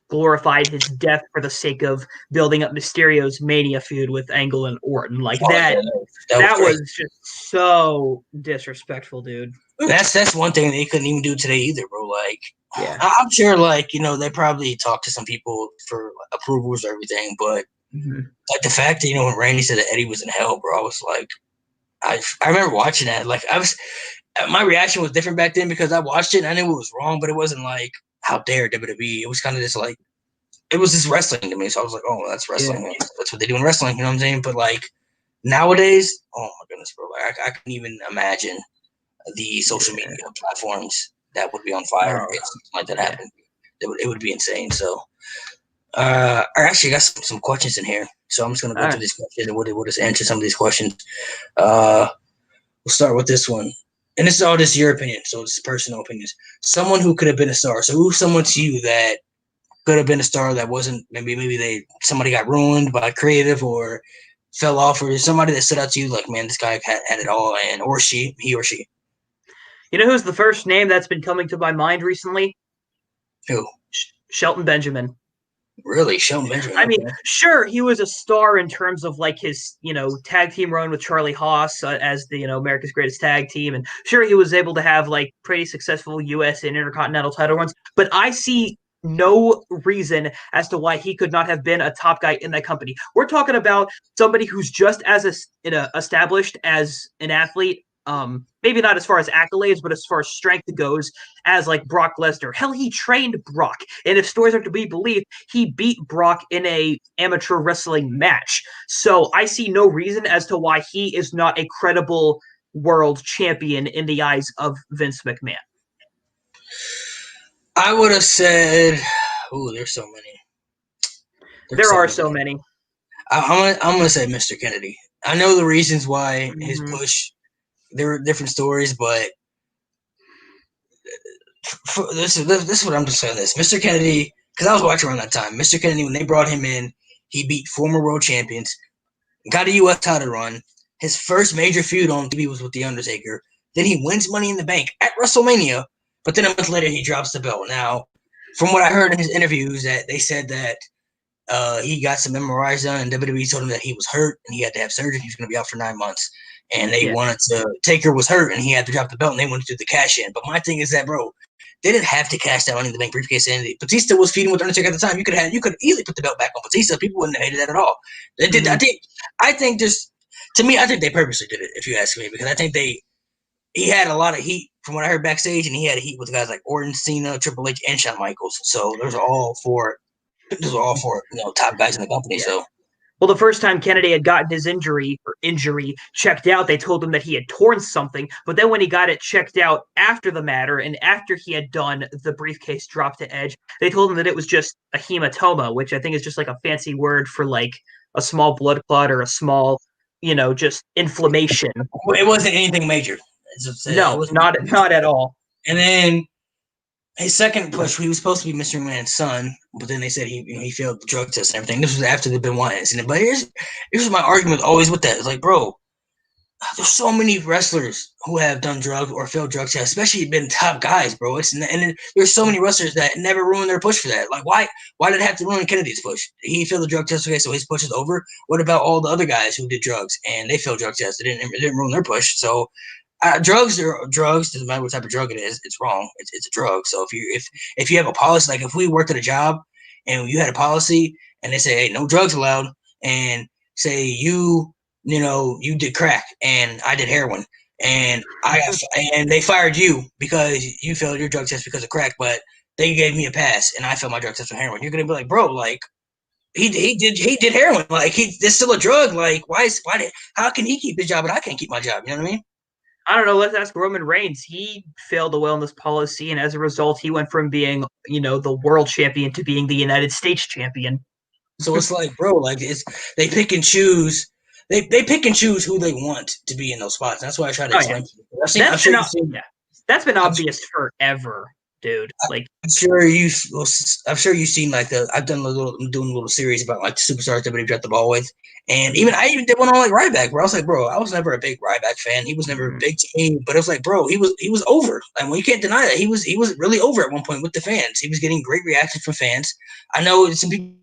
[SPEAKER 2] glorified his death for the sake of building up Mysterio's Mania feud with Angle and Orton. Like that was just so disrespectful, dude.
[SPEAKER 1] That's one thing they couldn't even do today either, bro. Like, I'm sure, like, they probably talked to some people for approvals or everything, but like the fact that when Randy said that Eddie was in hell, bro, I was like, I remember watching that. Like, my reaction was different back then because I watched it and I knew it was wrong, but it wasn't like, how dare WWE. It was kind of just like, it was just wrestling to me. So I was like, oh, that's wrestling. Yeah. That's what they do in wrestling. You know what I'm saying? But like nowadays, oh my goodness, bro, like, I couldn't even imagine the social media platforms that would be on fire if something like that happened. It would be insane. So, I actually got some questions in here. So I'm just going to go through these questions and we'll just answer some of these questions. We'll start with this one. And this is all just your opinion, so it's personal opinions. Someone who could have been a star. So who's someone to you that could have been a star that wasn't? Maybe somebody got ruined by creative or fell off, or somebody that stood out to you like, man, this guy had it all, and he or she.
[SPEAKER 2] You know who's the first name that's been coming to my mind recently?
[SPEAKER 1] Who?
[SPEAKER 2] Shelton Benjamin.
[SPEAKER 1] Really, Shelton Benjamin?
[SPEAKER 2] I mean, sure, he was a star in terms of like his, tag team run with Charlie Haas as the, America's Greatest Tag Team, and sure, he was able to have like pretty successful U.S. and Intercontinental title runs. But I see no reason as to why he could not have been a top guy in that company. We're talking about somebody who's just as established as an athlete. Maybe not as far as accolades, but as far as strength goes, as like Brock Lesnar. Hell, he trained Brock, and if stories are to be believed, he beat Brock in a amateur wrestling match. So I see no reason as to why he is not a credible world champion in the eyes of Vince McMahon.
[SPEAKER 1] I would have said, "Ooh, there's so many."
[SPEAKER 2] There are so many.
[SPEAKER 1] I'm gonna say Mr. Kennedy. I know the reasons why his push. There were different stories, but this is what I'm just saying. This Mr. Kennedy, because I was watching around that time. Mr. Kennedy, when they brought him in, he beat former world champions, got a U.S. title run. His first major feud on TV was with The Undertaker. Then he wins Money in the Bank at WrestleMania, but then a month later he drops the belt. Now, from what I heard in his interviews, that they said that he got some MRIs done, and WWE told him that he was hurt and he had to have surgery. He was going to be out for 9 months. And they wanted to, Taker was hurt and he had to drop the belt and they wanted to do the cash in. But my thing is that, bro, they didn't have to cash that Money in the Bank briefcase in. Batista was feeding with Undertaker at the time. You could easily put the belt back on Batista. People wouldn't have hated that at all. They did. I think they purposely did it, if you ask me, because I think he had a lot of heat from what I heard backstage, and he had a heat with guys like Orton, Cena, Triple H, and Shawn Michaels. So those are all four top guys in the company. So
[SPEAKER 2] Well, the first time Kennedy had gotten his injury checked out, they told him that he had torn something. But then when he got it checked out after the matter and after he had done the briefcase drop to Edge, they told him that it was just a hematoma, which I think is just like a fancy word for like a small blood clot or a small, just inflammation.
[SPEAKER 1] It wasn't anything major.
[SPEAKER 2] No, not at all.
[SPEAKER 1] And then his second push, he was supposed to be Mr. McMahon's son, but then they said he failed the drug test and everything. This was after the Benoit incident. But here's my argument always with that. It's like, bro, there's so many wrestlers who have done drugs or failed drug tests, especially been top guys, bro. And there's so many wrestlers that never ruined their push for that. Like, why did it have to ruin Kennedy's push? He failed the drug test, okay, so his push is over. What about all the other guys who did drugs and they failed drug tests? It didn't ruin their push. So drugs are drugs. Doesn't matter what type of drug it is. It's wrong. It's a drug. So if you have a policy, like if we worked at a job and you had a policy and they say, hey, no drugs allowed, and say you did crack and I did heroin and and they fired you because you failed your drug test because of crack, but they gave me a pass and I failed my drug test for heroin. You're gonna be like, bro, like he did heroin. Like it's still a drug. Like how can he keep his job but I can't keep my job? You know what I mean?
[SPEAKER 2] I don't know. Let's ask Roman Reigns. He failed the wellness policy, and as a result, he went from being, the world champion to being the United States champion.
[SPEAKER 1] So it's like, bro, like they pick and choose. They pick and choose who they want to be in those spots. That's why I try to explain.
[SPEAKER 2] That's been obvious forever, dude. Like
[SPEAKER 1] I'm sure you've seen like I'm doing a little series about like the superstars that we dropped the ball with, and I even did one on like Ryback, where I was like, bro, I was never a big Ryback fan. He was never a big team, but it was like, bro, he was over. Like, well, you can't deny that he was really over at one point with the fans. He was getting great reactions from fans. I know some people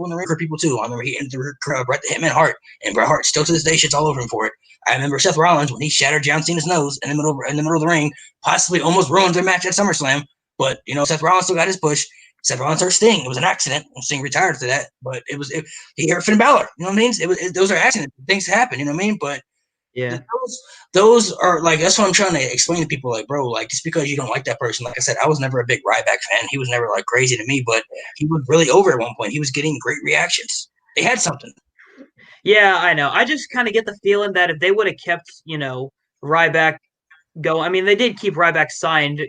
[SPEAKER 1] in the ring for people too. I remember he entered the Bret the Hitman Hart, and Bret Hart still to this day shit's all over him for it. I remember Seth Rollins when he shattered John Cena's nose in the middle of the ring, possibly almost ruined their match at SummerSlam. But Seth Rollins still got his push. Seth Rollins hurt Sting. It was an accident. Sting retired after that, but he hurt Finn Balor. You know what I mean? Those are accidents. Things happen. You know what I mean? But
[SPEAKER 2] yeah,
[SPEAKER 1] those are like, that's what I'm trying to explain to people. Like, bro, like just because you don't like that person, like I said, I was never a big Ryback fan. He was never like crazy to me, but he was really over at one point. He was getting great reactions. They had something.
[SPEAKER 2] Yeah, I know. I just kind of get the feeling that if they would have kept, Ryback going, I mean, they did keep Ryback signed,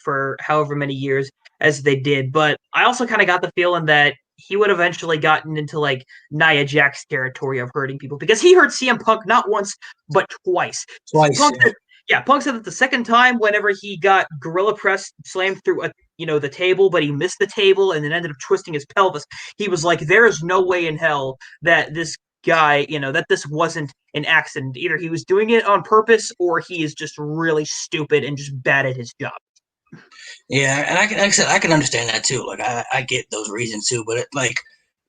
[SPEAKER 2] for however many years as they did, but I also kind of got the feeling that he would eventually gotten into like Nia Jax territory of hurting people, because he hurt CM Punk not once but twice. Punk said that the second time, whenever he got gorilla press slammed through the table, but he missed the table and then ended up twisting his pelvis. He was like, "There is no way in hell that this guy, that this wasn't an accident. Either he was doing it on purpose or he is just really stupid and just bad at his job."
[SPEAKER 1] Yeah, and I can understand that too. Like I get those reasons too, but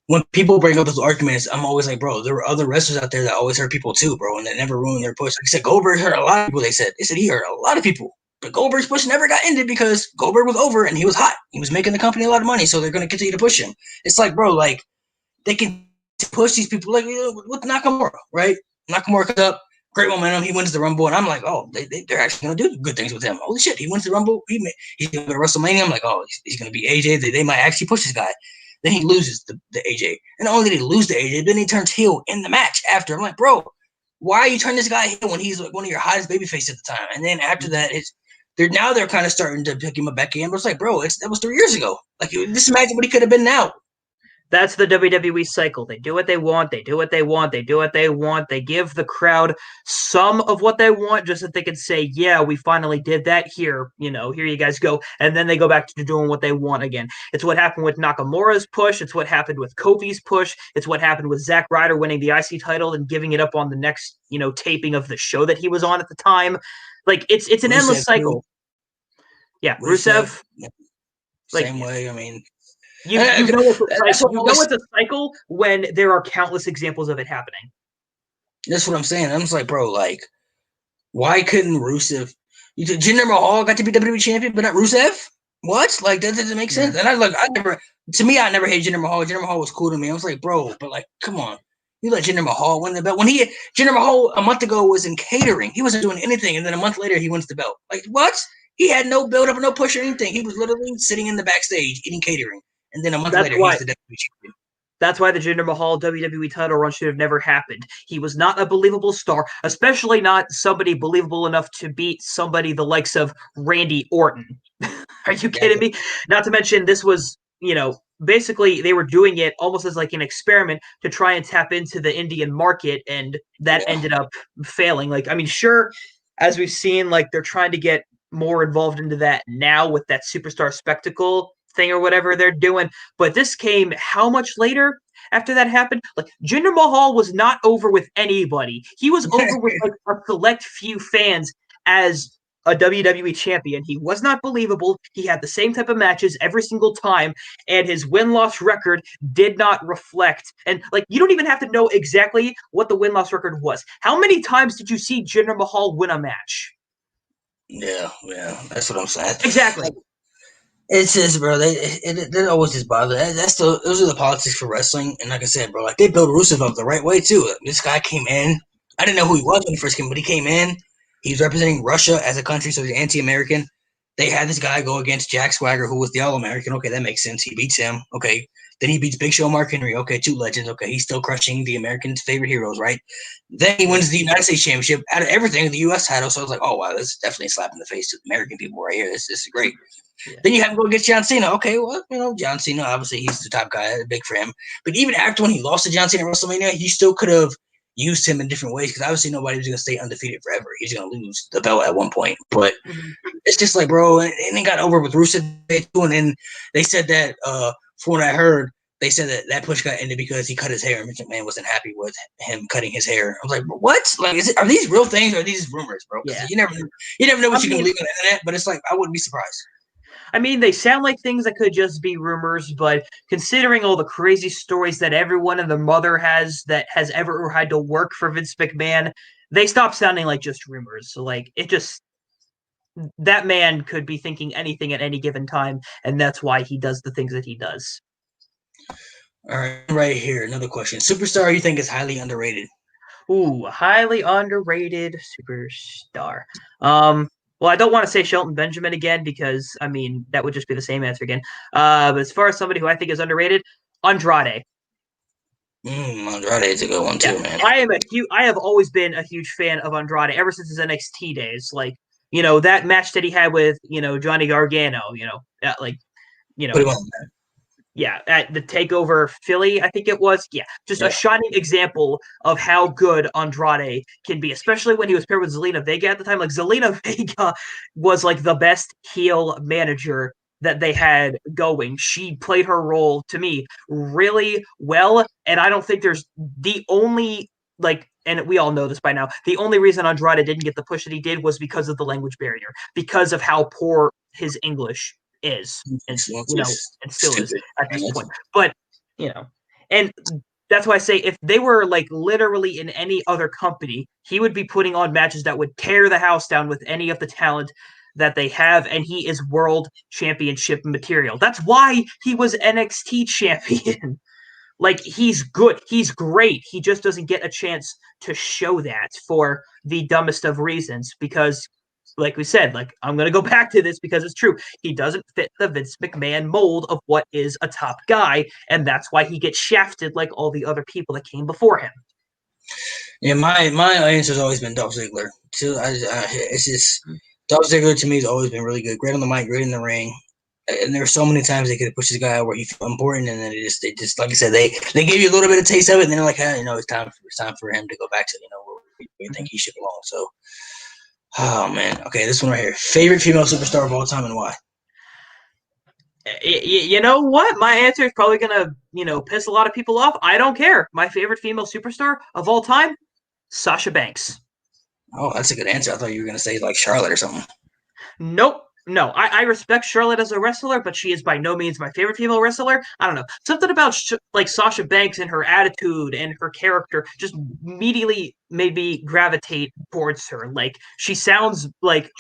[SPEAKER 1] when people bring up those arguments, I'm always like, bro, there were other wrestlers out there that always hurt people too, bro, and that never ruined their push. Like I said, Goldberg hurt a lot of people. They said he hurt a lot of people, but Goldberg's push never got ended because Goldberg was over and he was hot. He was making the company a lot of money, so they're going to continue to push him. It's like, bro, like they can push these people like with Nakamura, right? Nakamura comes up, great momentum. He wins the Rumble, and I'm like, oh, they're actually going to do good things with him. Holy shit, he wins the Rumble. He's going to go to WrestleMania. I'm like, oh, he's going to be AJ. They might actually push this guy. Then he loses the AJ. And not only did he lose the AJ, then he turns heel in the match after. I'm like, bro, why are you turning this guy heel when he's like one of your hottest babyfaces at the time? And then after that, they're kind of starting to pick him up back in. But it's like, bro, that was 3 years ago. Like, just imagine what he could have been now.
[SPEAKER 2] That's the WWE cycle. They do what they want. They do what they want. They do what they want. They give the crowd some of what they want just that they can say, yeah, we finally did that. Here you guys go. And then they go back to doing what they want again. It's what happened with Nakamura's push. It's what happened with Kofi's push. It's what happened with Zack Ryder winning the IC title and giving it up on the next, taping of the show that he was on at the time. Like, it's an endless cycle. Yeah, Rusev.
[SPEAKER 1] Same way. I mean,
[SPEAKER 2] You know it's a cycle when there are countless examples of it happening.
[SPEAKER 1] That's what I'm saying. I'm just like, bro, like, why couldn't Rusev? Jinder Mahal got to be WWE champion, but not Rusev? What? Like, that doesn't make sense. And I never hated Jinder Mahal. Jinder Mahal was cool to me. I was like, bro, but like, come on. You let Jinder Mahal win the belt. Jinder Mahal a month ago was in catering. He wasn't doing anything. And then a month later, he wins the belt. Like, what? He had no build up, no push or anything. He was literally sitting in the backstage eating catering. And then a month later, he's the WWE champion.
[SPEAKER 2] That's why the Jinder Mahal WWE title run should have never happened. He was not a believable star, especially not somebody believable enough to beat somebody the likes of Randy Orton. Are you kidding me? Not to mention, this was, basically they were doing it almost as like an experiment to try and tap into the Indian market, and that ended up failing. Like, I mean, sure, as we've seen, like they're trying to get more involved into that now with that superstar spectacle thing or whatever they're doing. But this came how much later after that happened? Like, Jinder Mahal was not over with anybody. He was over with like a select few fans as a WWE champion. He was not believable. He had the same type of matches every single time, and his win-loss record did not reflect. And like, you don't even have to know exactly what the win-loss record was. How many times did you see Jinder Mahal win a match?
[SPEAKER 1] Yeah, that's what I'm saying.
[SPEAKER 2] Exactly.
[SPEAKER 1] It's just, bro, they always just bother. Those are the politics for wrestling. And like I said, bro, like they built Rusev up the right way too. This guy came in. I didn't know who he was when he first came, but he came in. He was representing Russia as a country, so he's anti-American. They had this guy go against Jack Swagger, who was the All-American. Okay, that makes sense. He beats him. Okay, then he beats Big Show, Mark Henry. Okay, two legends. Okay, he's still crushing the Americans' favorite heroes, right? Then he wins the United States Championship out of everything, the U.S. title. So I was like, oh wow, this is definitely a slap in the face to the American people right here. This is great. Yeah. Then you have to go get John Cena. Okay, well, John Cena, obviously he's the top guy, big for him. But even after when he lost to John Cena at WrestleMania, he still could have used him in different ways because obviously nobody was going to stay undefeated forever. He's going to lose the belt at one point. But it's just like, bro, and it got over with Rusev too. And then they said that, from what I heard, they said that push got ended because he cut his hair. Vince McMahon wasn't happy with him cutting his hair. I was like, what? Like, are these real things or are these rumors, bro? Yeah. You never know what you can believe on the internet. But it's like, I wouldn't be surprised.
[SPEAKER 2] I mean, they sound like things that could just be rumors, but considering all the crazy stories that everyone and their mother has that has ever had to work for Vince McMahon, they stop sounding like just rumors. So, like, that man could be thinking anything at any given time, and that's why he does the things that he does.
[SPEAKER 1] All right here, another question. Superstar you think is highly underrated?
[SPEAKER 2] Ooh, highly underrated superstar. Well, I don't want to say Shelton Benjamin again because, I mean, that would just be the same answer again. But as far as somebody who I think is underrated, Andrade.
[SPEAKER 1] Andrade is a good one too, man.
[SPEAKER 2] I have always been a huge fan of Andrade ever since his NXT days. Like, that match that he had with, Johnny Gargano, yeah, at the TakeOver Philly, I think it was. Yeah, just a shining example of how good Andrade can be, especially when he was paired with Zelina Vega at the time. Like, Zelina Vega was like the best heel manager that they had going. She played her role, to me, really well, and I don't think there's the only, like, and we all know this by now, the only reason Andrade didn't get the push that he did was because of the language barrier, because of how poor his English is, and and still is at this point. But and that's why I say if they were like literally in any other company, he would be putting on matches that would tear the house down with any of the talent that they have, and he is world championship material. That's why he was NXT champion. Like, he's good, he's great. He just doesn't get a chance to show that for the dumbest of reasons because, like we said, like, I'm going to go back to this because it's true. He doesn't fit the Vince McMahon mold of what is a top guy, and that's why he gets shafted like all the other people that came before him.
[SPEAKER 1] Yeah, my answer's always been Dolph Ziggler. It's just Dolph Ziggler to me has always been really good. Great on the mic, great in the ring. And there were so many times they could have pushed this guy out where he felt important, and then they just like I said, they gave you a little bit of taste of it, and then they're like, it's time for him to go back to where we think he should belong. So. Oh, man. Okay, this one right here. Favorite female superstar of all time and why?
[SPEAKER 2] You know what? My answer is probably going to, piss a lot of people off. I don't care. My favorite female superstar of all time, Sasha Banks.
[SPEAKER 1] Oh, that's a good answer. I thought you were going to say, like, Charlotte or something.
[SPEAKER 2] Nope. No, I respect Charlotte as a wrestler, but she is by no means my favorite female wrestler. I don't know. Something about like Sasha Banks and her attitude and her character just immediately made me gravitate towards her. Like, she sounds like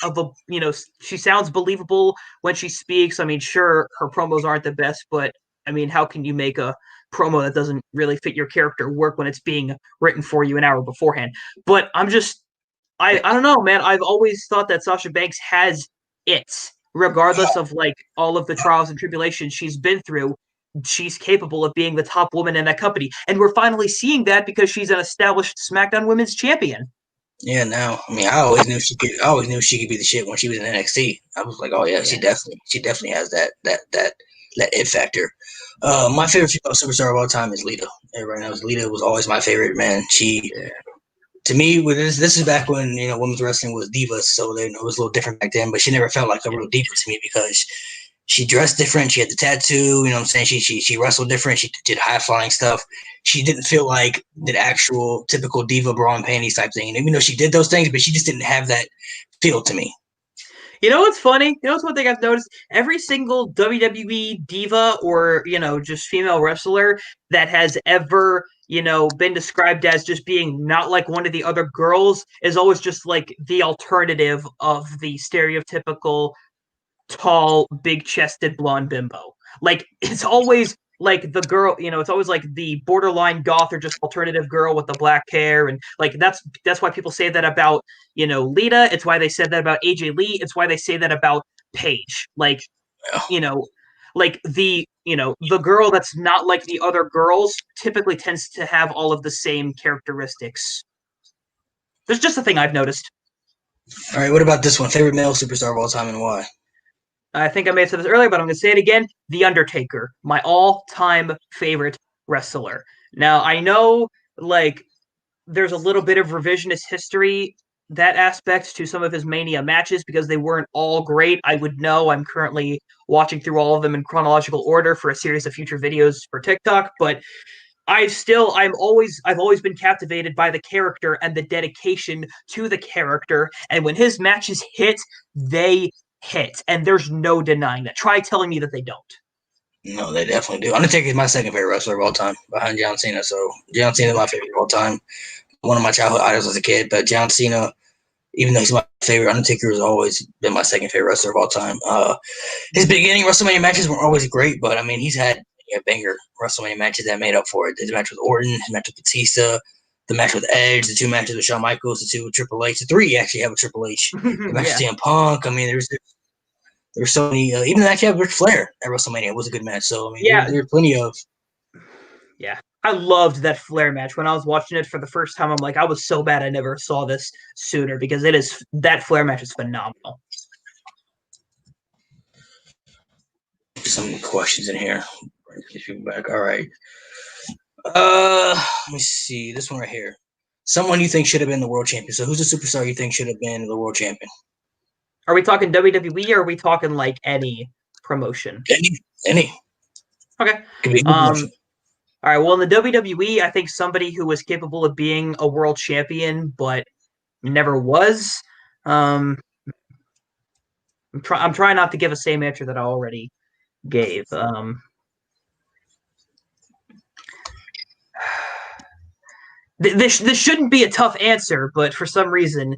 [SPEAKER 2] she sounds believable when she speaks. I mean, sure, her promos aren't the best, but I mean, how can you make a promo that doesn't really fit your character work when it's being written for you an hour beforehand? But I don't know, man. I've always thought that Sasha Banks has it, regardless of like all of the trials and tribulations she's been through. she's capable of being the top woman in that company. And we're finally seeing that because she's an established SmackDown Women's Champion.
[SPEAKER 1] Yeah, now I mean, I always knew she could be the shit when she was in NXT. I was like, oh yeah, she definitely has that it factor. My favorite female superstar of all time is Lita. Everybody knows Lita was always my favorite. Man, to me, this is back when women's wrestling was divas, so it was a little different back then. But she never felt like a real diva to me because she dressed different. She had the tattoo. You know what I'm saying? She wrestled different. She did high flying stuff. She didn't feel like the actual typical diva bra and panties type thing. And even though she did those things, but she just didn't have that feel to me.
[SPEAKER 2] You know what's funny? You know what's one thing I've noticed? Every single WWE diva or, just female wrestler that has ever, been described as just being not like one of the other girls is always just like the alternative of the stereotypical tall, big-chested blonde bimbo. Like, it's always like the girl, it's always like the borderline goth or just alternative girl with the black hair, and like that's why people say that about Lita. It's why they said that about AJ Lee. It's why they say that about Paige. Like, like the girl that's not like the other girls typically tends to have all of the same characteristics. There's just a thing I've noticed.
[SPEAKER 1] All right, what about this one? Favorite male superstar of all time and why?
[SPEAKER 2] I think I may have said this earlier, but I'm going to say it again. The Undertaker, my all-time favorite wrestler. Now, I know, like, there's a little bit of revisionist history, that aspect to some of his Mania matches, because they weren't all great. I would know. I'm currently watching through all of them in chronological order for a series of future videos for TikTok, but I've always been captivated by the character and the dedication to the character. And when his matches hit, they hit, and there's no denying that. Try telling me that they don't.
[SPEAKER 1] No, they definitely do. Undertaker is my second favorite wrestler of all time, behind John Cena. So John Cena is my favorite of all time. One of my childhood idols as a kid, but John Cena, even though he's my favorite, Undertaker has always been my second favorite wrestler of all time. His beginning WrestleMania matches weren't always great, but I mean, he's had banger WrestleMania matches that made up for it. His match with Orton, his match with Batista, the match with Edge, the two matches with Shawn Michaels, the two with Triple H, the three actually have with Triple H, the match with CM Punk. I mean, there's so many. Even the match with Ric Flair at WrestleMania was a good match. So I mean, there's plenty of.
[SPEAKER 2] Yeah, I loved that Flair match. When I was watching it for the first time, I'm like, I was so bad I never saw this sooner, because that Flair match is phenomenal.
[SPEAKER 1] Some questions in here. Bring these people back. All right. Let me see. This one right here. Someone you think should have been the world champion. So who's a superstar you think should have been the world champion?
[SPEAKER 2] Are we talking WWE or are we talking like any promotion?
[SPEAKER 1] Any.
[SPEAKER 2] Okay. All right. Well, in the WWE, I think somebody who was capable of being a world champion but never was. I'm trying not to give a same answer that I already gave. This shouldn't be a tough answer, but for some reason,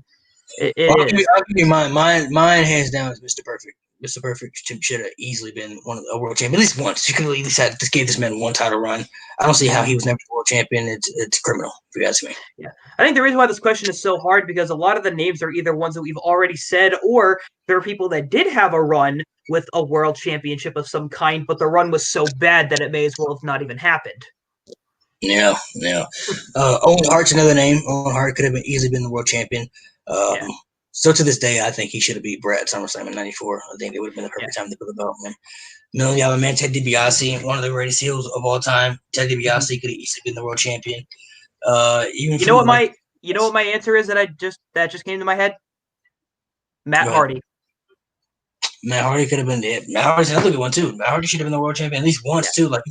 [SPEAKER 2] I'll give
[SPEAKER 1] you mine. Mine, hands down, is Mr. Perfect. Mr. Perfect should have easily been a world champion at least once. You could at least just gave this man one title run. I don't see how he was never world champion. It's criminal, if you ask me.
[SPEAKER 2] Yeah, I think the reason why this question is so hard, because a lot of the names are either ones that we've already said, or there are people that did have a run with a world championship of some kind, but the run was so bad that it may as well have not even happened.
[SPEAKER 1] Yeah. Owen Hart's another name. Owen Hart could have easily been the world champion. So to this day, I think he should have beat Brett at SummerSlam in '94. I think it would have been the perfect time to put the belt on him. $1 million man, Ted DiBiase, one of the greatest heels of all time. Ted DiBiase could have easily been the world champion.
[SPEAKER 2] You know what my answer is that just came to my head? Matt Hardy.
[SPEAKER 1] Matt Hardy could have been it. Matt Hardy's another good one too. Matt Hardy should have been the world champion at least once too. Like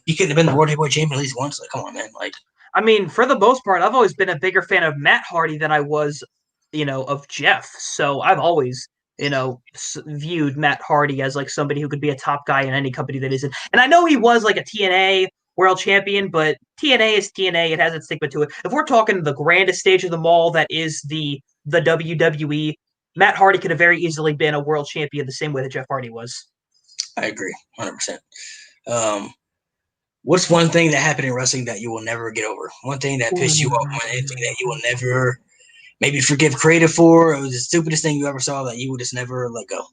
[SPEAKER 1] he could have been the world heavyweight champion at least once. Like, come on, man. Like,
[SPEAKER 2] I mean, for the most part, I've always been a bigger fan of Matt Hardy than I was, of Jeff. So I've always, viewed Matt Hardy as like somebody who could be a top guy in any company that isn't. And I know he was like a TNA world champion, but TNA is TNA. It has its stigma to it. If we're talking the grandest stage of them all, that is the WWE, Matt Hardy could have very easily been a world champion the same way that Jeff Hardy was.
[SPEAKER 1] I agree, 100%. What's one thing that happened in wrestling that you will never get over? One thing that pissed you off, anything that you will never maybe forgive creative for, or it was the stupidest thing you ever saw that you would just never let go?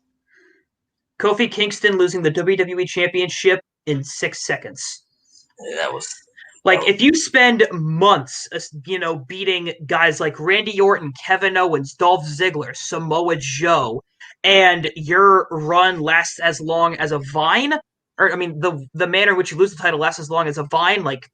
[SPEAKER 2] Kofi Kingston losing the WWE Championship in 6 seconds.
[SPEAKER 1] Yeah, that was
[SPEAKER 2] like if you spend months, beating guys like Randy Orton, Kevin Owens, Dolph Ziggler, Samoa Joe, and your run lasts as long as a Vine, or I mean, the manner in which you lose the title lasts as long as a Vine, like,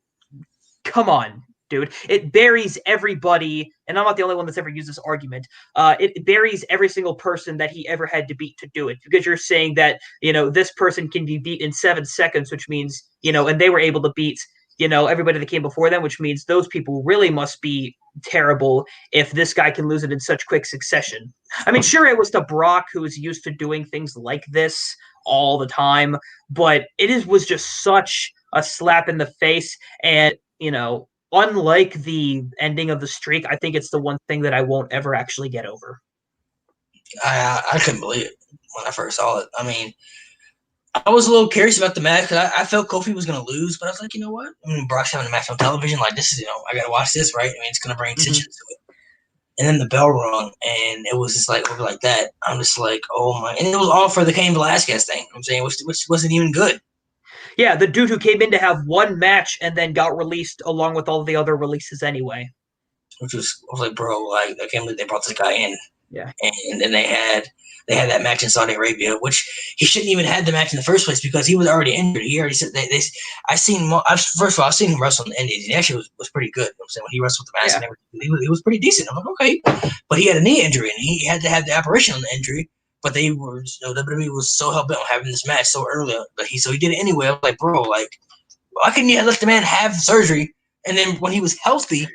[SPEAKER 2] come on, dude. It buries everybody, and I'm not the only one that's ever used this argument. It buries every single person that he ever had to beat to do it, because you're saying that, this person can be beat in 7 seconds, which means, and they were able to beat, everybody that came before them, which means those people really must be terrible if this guy can lose it in such quick succession. I mean, sure, it was to Brock, who is used to doing things like this all the time, but was just such a slap in the face. And, unlike the ending of the streak, I think it's the one thing that I won't ever actually get over.
[SPEAKER 1] I couldn't believe it when I first saw it. I mean, I was a little curious about the match because I felt Kofi was going to lose, but I was like, you know what? I mean, Brock's having a match on television. Like, this is, I got to watch this, right? I mean, it's going to bring attention to it. And then the bell rung, and it was just like over like that. I'm just like, oh my! And it was all for the Cain Velasquez thing. I'm saying, which wasn't even good.
[SPEAKER 2] Yeah, the dude who came in to have one match and then got released along with all the other releases anyway.
[SPEAKER 1] I was like, bro, like I can't believe they brought this guy in.
[SPEAKER 2] Yeah.
[SPEAKER 1] And then they had that match in Saudi Arabia, which he shouldn't even had the match in the first place because he was already injured. He already said first of all, I've seen him wrestle in the Indies. He actually was pretty good. I'm saying when he wrestled the mask and everything, he was pretty decent. I'm like, okay, but he had a knee injury and he had to have the operation on the injury. But they were, WWE was so hell bent on having this match so early, but he did it anyway. I was like, bro, like, why couldn't you let the man have the surgery and then when he was healthy,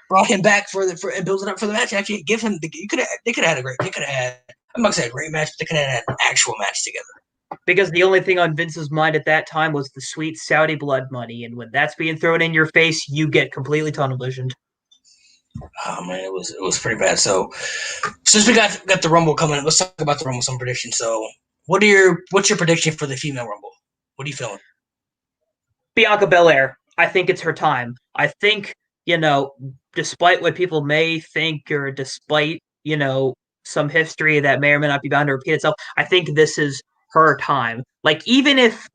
[SPEAKER 1] brought him back and build it up for the match? And actually, give him they could have had a great. They could have had. I'm not gonna say a great match, but they could have had an actual match together.
[SPEAKER 2] Because the only thing on Vince's mind at that time was the sweet Saudi blood money, and when that's being thrown in your face, you get completely tunnel visioned.
[SPEAKER 1] Oh man, it was pretty bad. So since we got the Rumble coming, let's talk about the Rumble, some predictions. So what's your prediction for the female Rumble? What are you feeling?
[SPEAKER 2] Bianca Belair. I think it's her time. I think, despite what people may think, or despite, some history that may or may not be bound to repeat itself, I think this is her time. Like, even if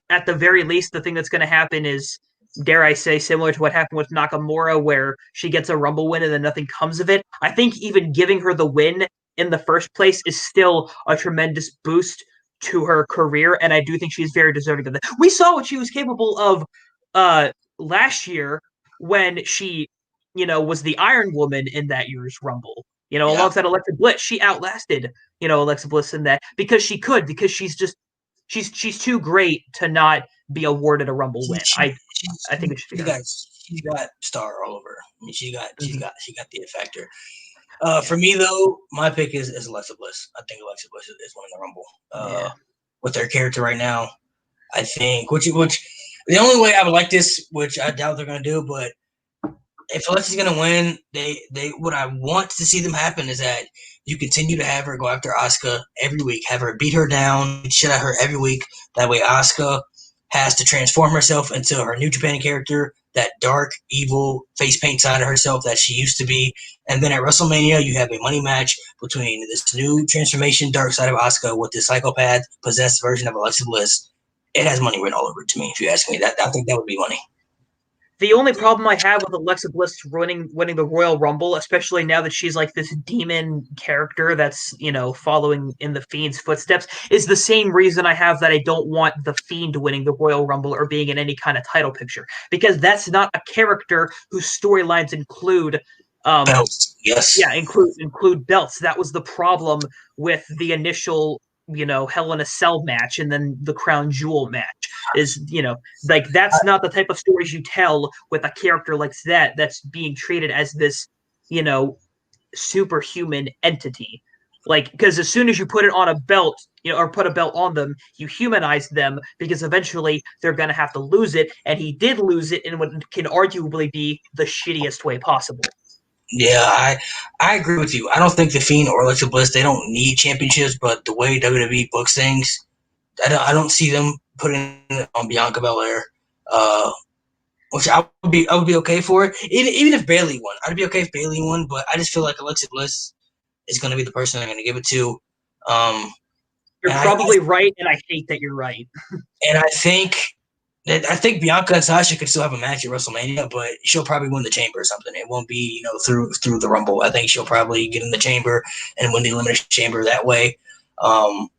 [SPEAKER 2] at the very least, the thing that's going to happen is, dare I say, similar to what happened with Nakamura, where she gets a Rumble win and then nothing comes of it. I think even giving her the win in the first place is still a tremendous boost to her career, and I do think she's very deserving of that. We saw what she was capable of last year when she, was the Iron Woman in that year's Rumble. Alongside Alexa Bliss, she outlasted, Alexa Bliss in that because she's too great to not be awarded a Rumble win. I think it should be.
[SPEAKER 1] She's got star all over her. I mean, she got the It factor. For me though, my pick is Alexa Bliss. I think Alexa Bliss is winning the Rumble. With their character right now, I think which the only way I would like this, which I doubt they're gonna do, but if Alexa's gonna win, they what I want to see them happen is that you continue to have her go after Asuka every week, have her beat her down, shit at her every week. That way, Asuka has to transform herself into her New Japan character, that dark, evil face paint side of herself that she used to be. And then at WrestleMania, you have a money match between this new transformation dark side of Asuka with this psychopath possessed version of Alexa Bliss. It has money written all over it to me. If you ask me, I think that would be money.
[SPEAKER 2] The only problem I have with Alexa Bliss winning the Royal Rumble, especially now that she's like this demon character that's, following in the Fiend's footsteps, is the same reason I have that I don't want the Fiend winning the Royal Rumble or being in any kind of title picture. Because that's not a character whose storylines include
[SPEAKER 1] belts. Yes.
[SPEAKER 2] Yeah, include belts. That was the problem with the initial Hell in a Cell match and then the Crown Jewel match is, like that's not the type of stories you tell with a character like that's being treated as this, superhuman entity. Like, because as soon as you put it on a belt, or put a belt on them, you humanize them because eventually they're going to have to lose it. And he did lose it in what can arguably be the shittiest way possible.
[SPEAKER 1] Yeah, I agree with you. I don't think the Fiend or Alexa Bliss, they don't need championships, but the way WWE books things, I don't see them putting it on Bianca Belair, which I would be okay for it. Even if Bayley won, I'd be okay if Bayley won, but I just feel like Alexa Bliss is going to be the person they're going to give it to.
[SPEAKER 2] You're probably right, and I hate that you're right.
[SPEAKER 1] And I think I think Bianca and Sasha could still have a match at WrestleMania, but she'll probably win the Chamber or something. It won't be, through the Rumble. I think she'll probably get in the Chamber and win the Elimination Chamber that way.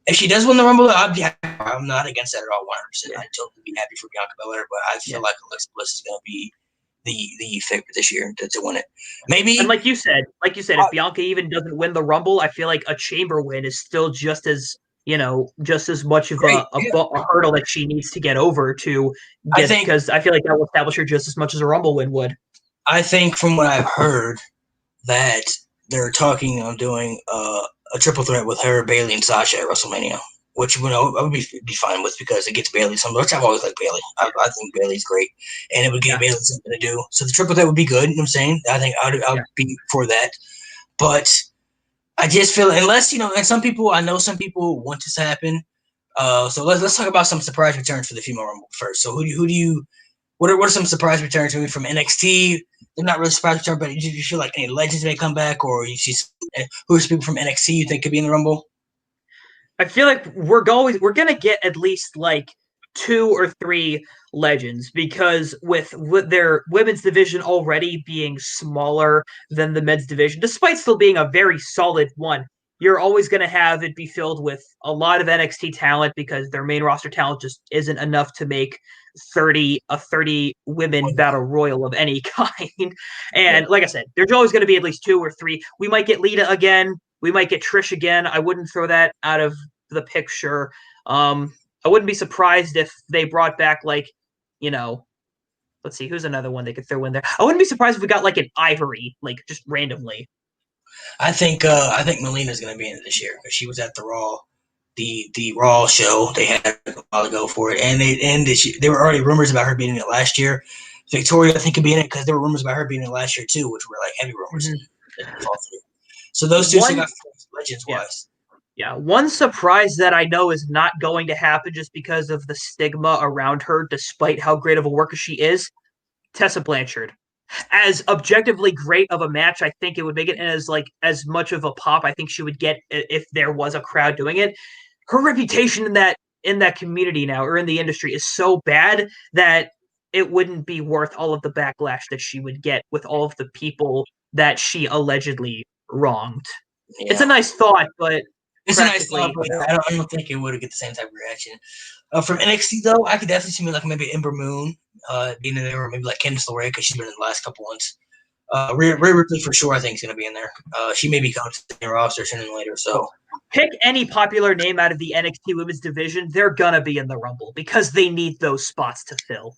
[SPEAKER 1] If she does win the Rumble, I'm not against that at all. 100%. I'd totally be happy for Bianca Belair, but I feel like Alexa Bliss is going to be the favorite this year to win it. Maybe,
[SPEAKER 2] and like you said, if Bianca even doesn't win the Rumble, I feel like a Chamber win is still just as much of a hurdle that she needs to get over to get, because I feel like that will establish her just as much as a Rumble win would.
[SPEAKER 1] I think from what I've heard that they're talking on doing a triple threat with her, Bayley, and Sasha at WrestleMania, which I would be fine with because it gets Bayley some. Which I've always liked Bayley. I think Bayley's great, and it would give Bayley something to do. So the triple threat would be good. You know what I'm saying? I think I would be for that, but I just feel unless and I know some people want this to happen. So let's talk about some surprise returns for the female Rumble first. So what are some surprise returns from NXT? They're not really surprise returns, but do you feel like any legends may come back, or you see who's people from NXT you think could be in the Rumble?
[SPEAKER 2] I feel like we're gonna get at least like 2 or 3 legends, because with their women's division already being smaller than the men's division, despite still being a very solid one, you're always going to have it be filled with a lot of NXT talent because their main roster talent just isn't enough to make 30 women battle royal of any kind. And like I said, there's always going to be at least 2 or 3. We might get Lita again. We might get Trish again. I wouldn't throw that out of the picture. I wouldn't be surprised if they brought back let's see, who's another one they could throw in there. I wouldn't be surprised if we got like an Ivory, like just randomly.
[SPEAKER 1] I think Melina's going to be in it this year because she was at the Raw, the Raw show they had a while ago for it, and there were already rumors about her being in it last year. Victoria, I think, could be in it because there were rumors about her being in it last year too, which were like heavy rumors. Mm-hmm. So those two got legends wise.
[SPEAKER 2] Yeah, one surprise that I know is not going to happen just because of the stigma around her, despite how great of a worker she is, Tessa Blanchard. As objectively great of a match, I think it would make it, and as much of a pop I think she would get if there was a crowd doing it. Her reputation in that community now, or in the industry, is so bad that it wouldn't be worth all of the backlash that she would get with all of the people that she allegedly wronged. Yeah. It's a nice thought, but
[SPEAKER 1] it's a nice thought, but I don't think it would get the same type of reaction. From NXT though, I could definitely see maybe Ember Moon being in there, or maybe like Candice LeRae because she's been in the last couple ones. Rhea Ripley for sure, I think is going to be in there. She may be coming to the roster sooner than later. So
[SPEAKER 2] pick any popular name out of the NXT Women's division, they're gonna be in the Rumble because they need those spots to fill.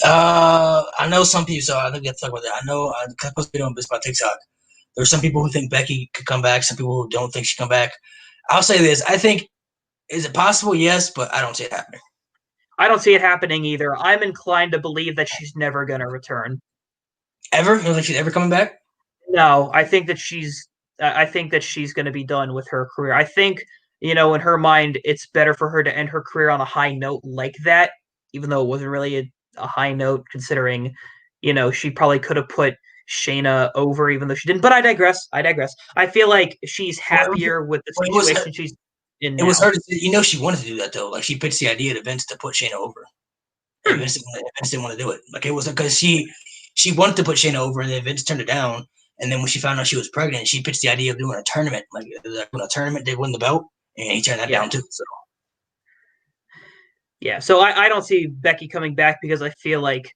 [SPEAKER 1] I know some people, so I think we have to talk about that. I know because we don't about TikTok. There's some people who think Becky could come back, some people who don't think she come back. I'll say this. I think, is it possible? Yes, but I don't see it happening.
[SPEAKER 2] I don't see it happening either. I'm inclined to believe that she's never going to return.
[SPEAKER 1] Ever? You don't think she's ever coming back?
[SPEAKER 2] No, I think that she's going to be done with her career. I think, in her mind, it's better for her to end her career on a high note like that, even though it wasn't really a high note considering, she probably could have put Shayna over even though she didn't, but I digress. I feel like she's happier with the situation she's in now.
[SPEAKER 1] It was her she wanted to do that though. Like she pitched the idea to Vince to put Shayna over. Vince didn't want to do it. Like it was because she wanted to put Shayna over and then Vince turned it down. And then when she found out she was pregnant, she pitched the idea of doing a tournament. Like a tournament, they win the belt, and he turned that down too. So
[SPEAKER 2] yeah, so I don't see Becky coming back because I feel like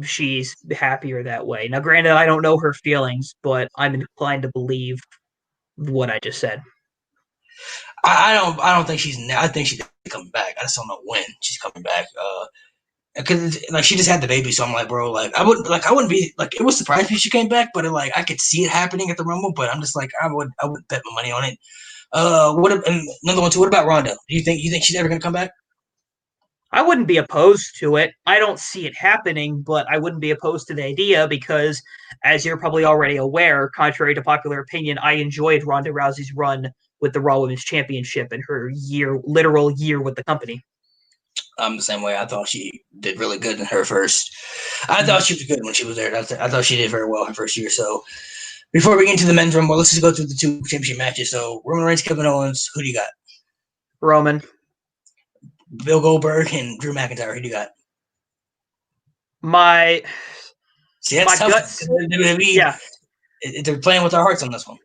[SPEAKER 2] she's happier that way. Now, granted, I don't know her feelings, but I'm inclined to believe what I just said.
[SPEAKER 1] I don't think she's. I think she's coming back. I just don't know when she's coming back. Because she just had the baby, so I'm like, bro, I wouldn't be it would surprise me if she came back, but I could see it happening at the Rumble, but I'm just like, I would bet my money on it. Another one too. What about Ronda? Do you think she's ever gonna come back?
[SPEAKER 2] I wouldn't be opposed to it. I don't see it happening, but I wouldn't be opposed to the idea because, as you're probably already aware, contrary to popular opinion, I enjoyed Ronda Rousey's run with the Raw Women's Championship and her literal year with the company.
[SPEAKER 1] I'm the same way. I thought she did really good in her first. I thought she was good when she was there. I thought she did very well her first year. So before we get into the men's Rumble, let's just go through the 2 championship matches. So Roman Reigns, Kevin Owens, who do you got?
[SPEAKER 2] Roman.
[SPEAKER 1] Bill Goldberg and Drew McIntyre. Who do you got?
[SPEAKER 2] My
[SPEAKER 1] Tough.
[SPEAKER 2] gut. Yeah.
[SPEAKER 1] They're playing with our hearts on this one.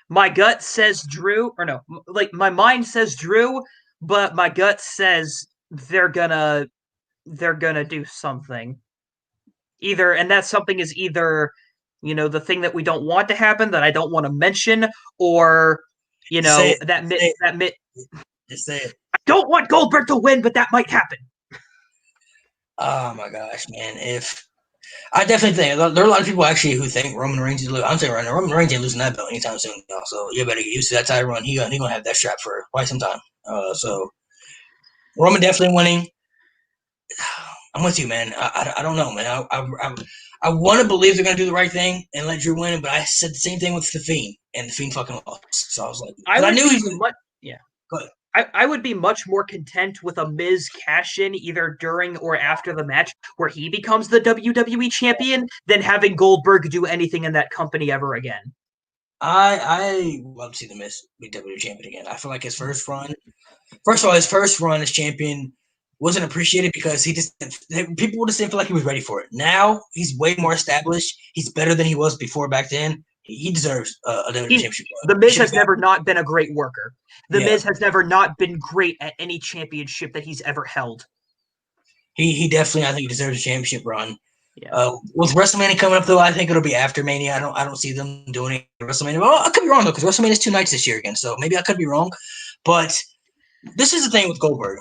[SPEAKER 2] My gut says Drew, or no, like my mind says Drew, but my gut says they're gonna do something. And that something is either, the thing that we don't want to happen that I don't want to mention, or
[SPEAKER 1] Say it.
[SPEAKER 2] Just say it. I don't want Goldberg to win, but that might happen.
[SPEAKER 1] Oh my gosh, man! I definitely think there are a lot of people actually who think Roman Reigns is losing. I'm saying right now, Roman Reigns ain't losing that belt anytime soon, y'all. So you better get used to that title run. He gonna have that strap for quite some time. So Roman definitely winning. I'm with you, man. I don't know, man. I want to believe they're gonna do the right thing and let Drew win, but I said the same thing with the Fiend, and the Fiend fucking lost. So I was like, I knew he was.
[SPEAKER 2] Yeah. Go ahead. I would be much more content with a Miz cash in either during or after the match where he becomes the WWE champion than having Goldberg do anything in that company ever again.
[SPEAKER 1] I love to see the Miz be WWE champion again. I feel like his first run as champion wasn't appreciated because people just didn't feel like he was ready for it. Now he's way more established. He's better than he was before back then. He deserves a WWE championship.
[SPEAKER 2] The Miz has never not been a great worker. The Miz has never not been great at any championship that he's ever held.
[SPEAKER 1] He definitely, I think, he deserves a championship run. Yeah. With WrestleMania coming up, though, I think it'll be after Mania. I don't see them doing it at WrestleMania. Well, I could be wrong though, because WrestleMania is 2 nights this year again, so maybe I could be wrong. But this is the thing with Goldberg.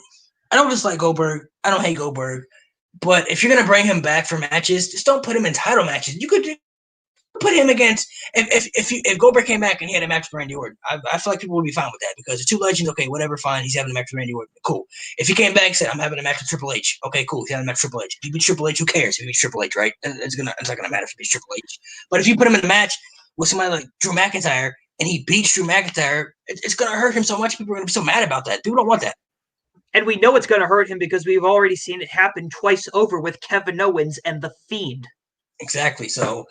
[SPEAKER 1] I don't dislike Goldberg. I don't hate Goldberg. But if you're gonna bring him back for matches, just don't put him in title matches. You could put him against if Goldberg came back and he had a match with Randy Orton. I feel like people would be fine with that because the two legends. Okay, whatever, fine. He's having a match with Randy Orton. Cool. If he came back and said, "I'm having a match with Triple H," okay, cool. He's having a match with Triple H. If he beats Triple H, who cares? If he beats Triple H, right? It's not gonna matter if he beats Triple H. But if you put him in a match with somebody like Drew McIntyre and he beats Drew McIntyre, it's gonna hurt him so much. People are gonna be so mad about that. People don't want that.
[SPEAKER 2] And we know it's going to hurt him because we've already seen it happen twice over with Kevin Owens and The Fiend.
[SPEAKER 1] Exactly. So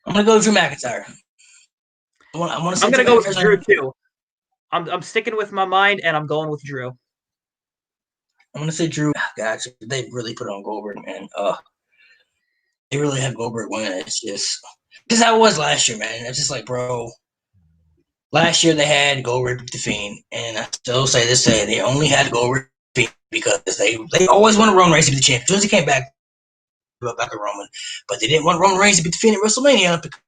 [SPEAKER 1] I'm going to go with Drew McIntyre.
[SPEAKER 2] I'm going to go with Drew, too. I'm sticking with my mind, and I'm going with Drew.
[SPEAKER 1] I'm going to say Drew. Gotcha. They really put on Goldberg, man. They really have Goldberg win. It's just because I was last year, man. It's just like, bro. Last year they had Goldberg beat the Fiend, and I still say this day they only had Goldberg beat because they always wanted Roman Reigns to be the champion. As soon as he came back to Roman, but they didn't want Roman Reigns to beat the Fiend at WrestleMania because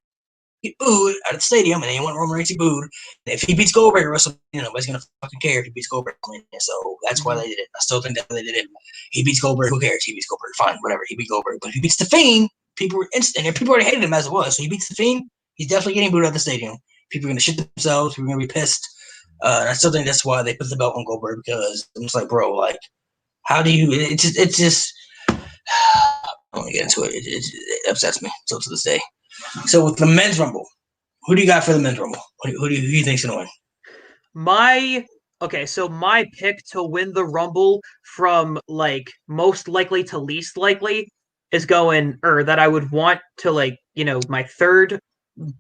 [SPEAKER 1] he get booed out of the stadium, and they want Roman Reigns to be booed. And if he beats Goldberg at WrestleMania, nobody's gonna fucking care if he beats Goldberg. So that's why they did it. I still think that they did it. He beats Goldberg, who cares? He beats Goldberg, fine, whatever. He beat Goldberg, but if he beats the Fiend, people were instant, and people already hated him as it was. So he beats the Fiend, he's definitely getting booed out of the stadium. People are going to shit themselves. People are going to be pissed. And I still think that's why they put the belt on Goldberg because I'm just like, bro, like, how do you? It's just. I don't want to get into it. It upsets me still to this day. So with the men's rumble, who do you got for the men's rumble? Who do you think's going to win?
[SPEAKER 2] My pick to win the rumble from like most likely to least likely is going, or that I would want to my third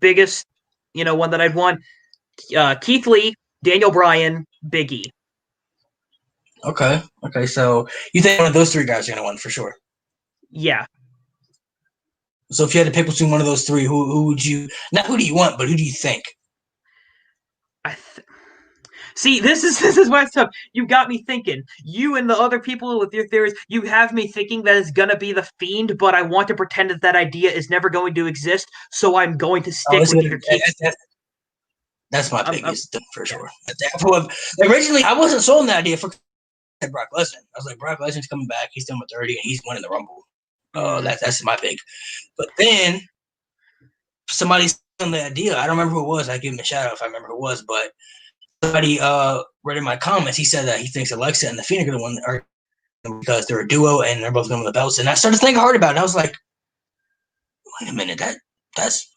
[SPEAKER 2] biggest. One that I'd want, Keith Lee, Daniel Bryan, Big E.
[SPEAKER 1] Okay. So you think one of those three guys are going to win for sure?
[SPEAKER 2] Yeah.
[SPEAKER 1] So if you had to pick between one of those three, who would you? Not who do you want, but who do you think?
[SPEAKER 2] See, this is why it's tough. You got me thinking. You and the other people with your theories, you have me thinking that it's going to be the Fiend, but I want to pretend that idea is never going to exist, so I'm going to stick with your Keith.
[SPEAKER 1] That's my biggest for sure. Originally, I wasn't sold on the idea for Brock Lesnar. I was like, Brock Lesnar's coming back. He's done with 30, and he's winning the Rumble. That's my pick. But then somebody on the idea. I don't remember who it was. I give him a shout out if I remember who it was, but somebody read in my comments. He said that he thinks Alexa and the Fiend are going to win because they're a duo and they're both going to win the belts. And I started thinking hard about it. I was like, wait a minute, that's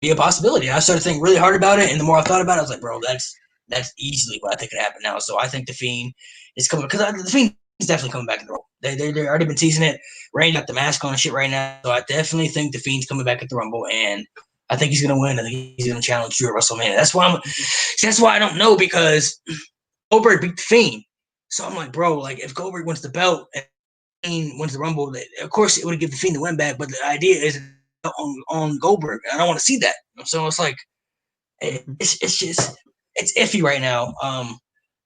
[SPEAKER 1] be a possibility. And I started thinking really hard about it, and the more I thought about it, I was like, bro, that's easily what I think could happen now. So I think the Fiend is coming because the Fiend is definitely coming back in the Rumble. They already been teasing it. Rain got the mask on and shit right now, so I definitely think the Fiend's coming back at the Rumble, and I think he's gonna win. I think he's gonna challenge Drew at WrestleMania. That's why I don't know, because Goldberg beat the Fiend. So I'm like, bro, like if Goldberg wins the belt and Fiend wins the Rumble, of course it would give the Fiend the win back. But the idea is on Goldberg. I don't want to see that. So it's like it's just it's iffy right now.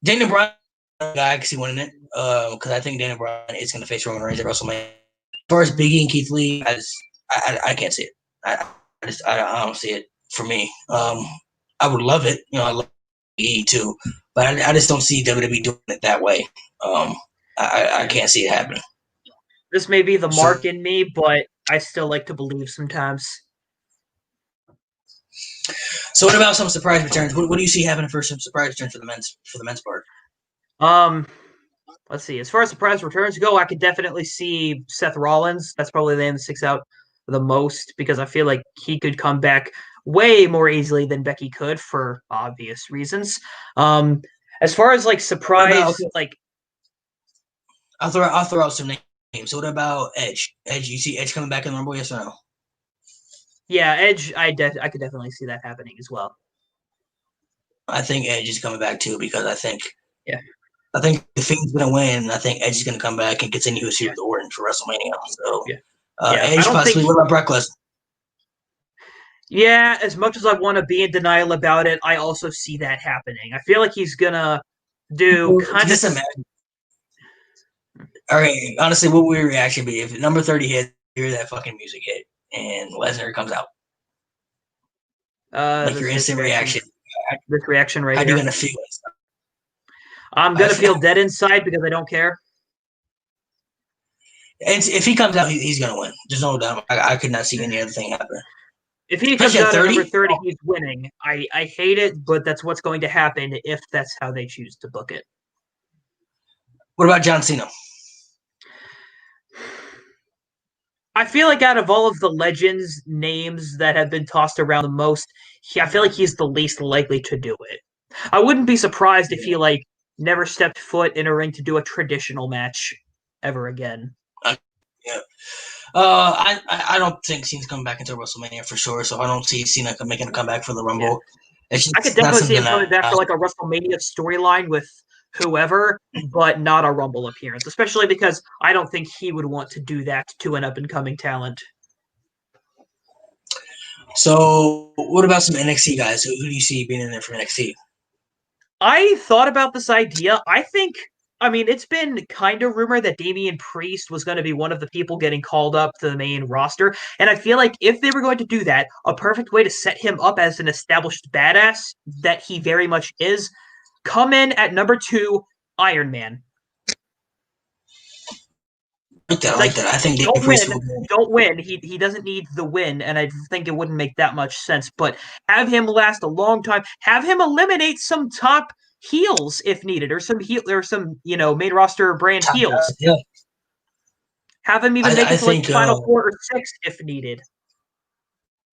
[SPEAKER 1] Daniel Bryan, guy, I can see winning it because I think Daniel Bryan is going to face Roman Reigns at WrestleMania. As far as Big E and Keith Lee, I can't see it. I don't see it for me. I would love it. I love E too, but I just don't see WWE doing it that way. I can't see it happening.
[SPEAKER 2] This may be the mark in me, but I still like to believe sometimes.
[SPEAKER 1] So what about some surprise returns? What do you see happening for some surprise returns for the men's part?
[SPEAKER 2] Let's see. As far as surprise returns go, I could definitely see Seth Rollins. That's probably the name that sticks out the most because I feel like he could come back way more easily than Becky could for obvious reasons. As far as like surprise,
[SPEAKER 1] I'll throw out some names. So what about Edge? You see Edge coming back in the Rumble? Yes or no?
[SPEAKER 2] Yeah, Edge. I could definitely see that happening as well.
[SPEAKER 1] I think Edge is coming back too because I think the Fiend's gonna win. I think Edge is gonna come back and continue his feud with Orton for WrestleMania. So Edge possibly. What about Brock Lesnar?
[SPEAKER 2] Yeah, as much as I want to be in denial about it, I also see that happening. I feel like he's gonna do kind of.
[SPEAKER 1] All right, honestly, what would your reaction be if number 30 hit, hear that fucking music hit, and Lesnar comes out? Like your instant reaction.
[SPEAKER 2] This reaction right
[SPEAKER 1] here. How are you gonna feel?
[SPEAKER 2] I'm gonna feel dead inside because I don't care.
[SPEAKER 1] And if he comes out, he's gonna win. There's no doubt. I could not see any other thing happen.
[SPEAKER 2] If he comes out at number 30, he's winning. I hate it, but that's what's going to happen if that's how they choose to book it.
[SPEAKER 1] What about John Cena?
[SPEAKER 2] I feel like out of all of the legends' names that have been tossed around the most, I feel like he's the least likely to do it. I wouldn't be surprised if he never stepped foot in a ring to do a traditional match ever again.
[SPEAKER 1] I don't think Cena's coming back into WrestleMania for sure, so I don't see Cena making a comeback for the Rumble.
[SPEAKER 2] Yeah. I could definitely see him coming back for like a WrestleMania storyline with whoever, but not a Rumble appearance, especially because I don't think he would want to do that to an up-and-coming talent.
[SPEAKER 1] So what about some NXT guys? Who do you see being in there for NXT?
[SPEAKER 2] I thought about this idea. It's been kind of rumored that Damian Priest was going to be one of the people getting called up to the main roster. And I feel like if they were going to do that, a perfect way to set him up as an established badass that he very much is, come in at number 2, Iron Man.
[SPEAKER 1] I like that. I think
[SPEAKER 2] don't win. He doesn't need the win, and I think it wouldn't make that much sense. But have him last a long time. Have him eliminate some top heels if needed, or some main roster brand heels.
[SPEAKER 1] Yeah.
[SPEAKER 2] Have him even make it to Final 4 or 6 if needed.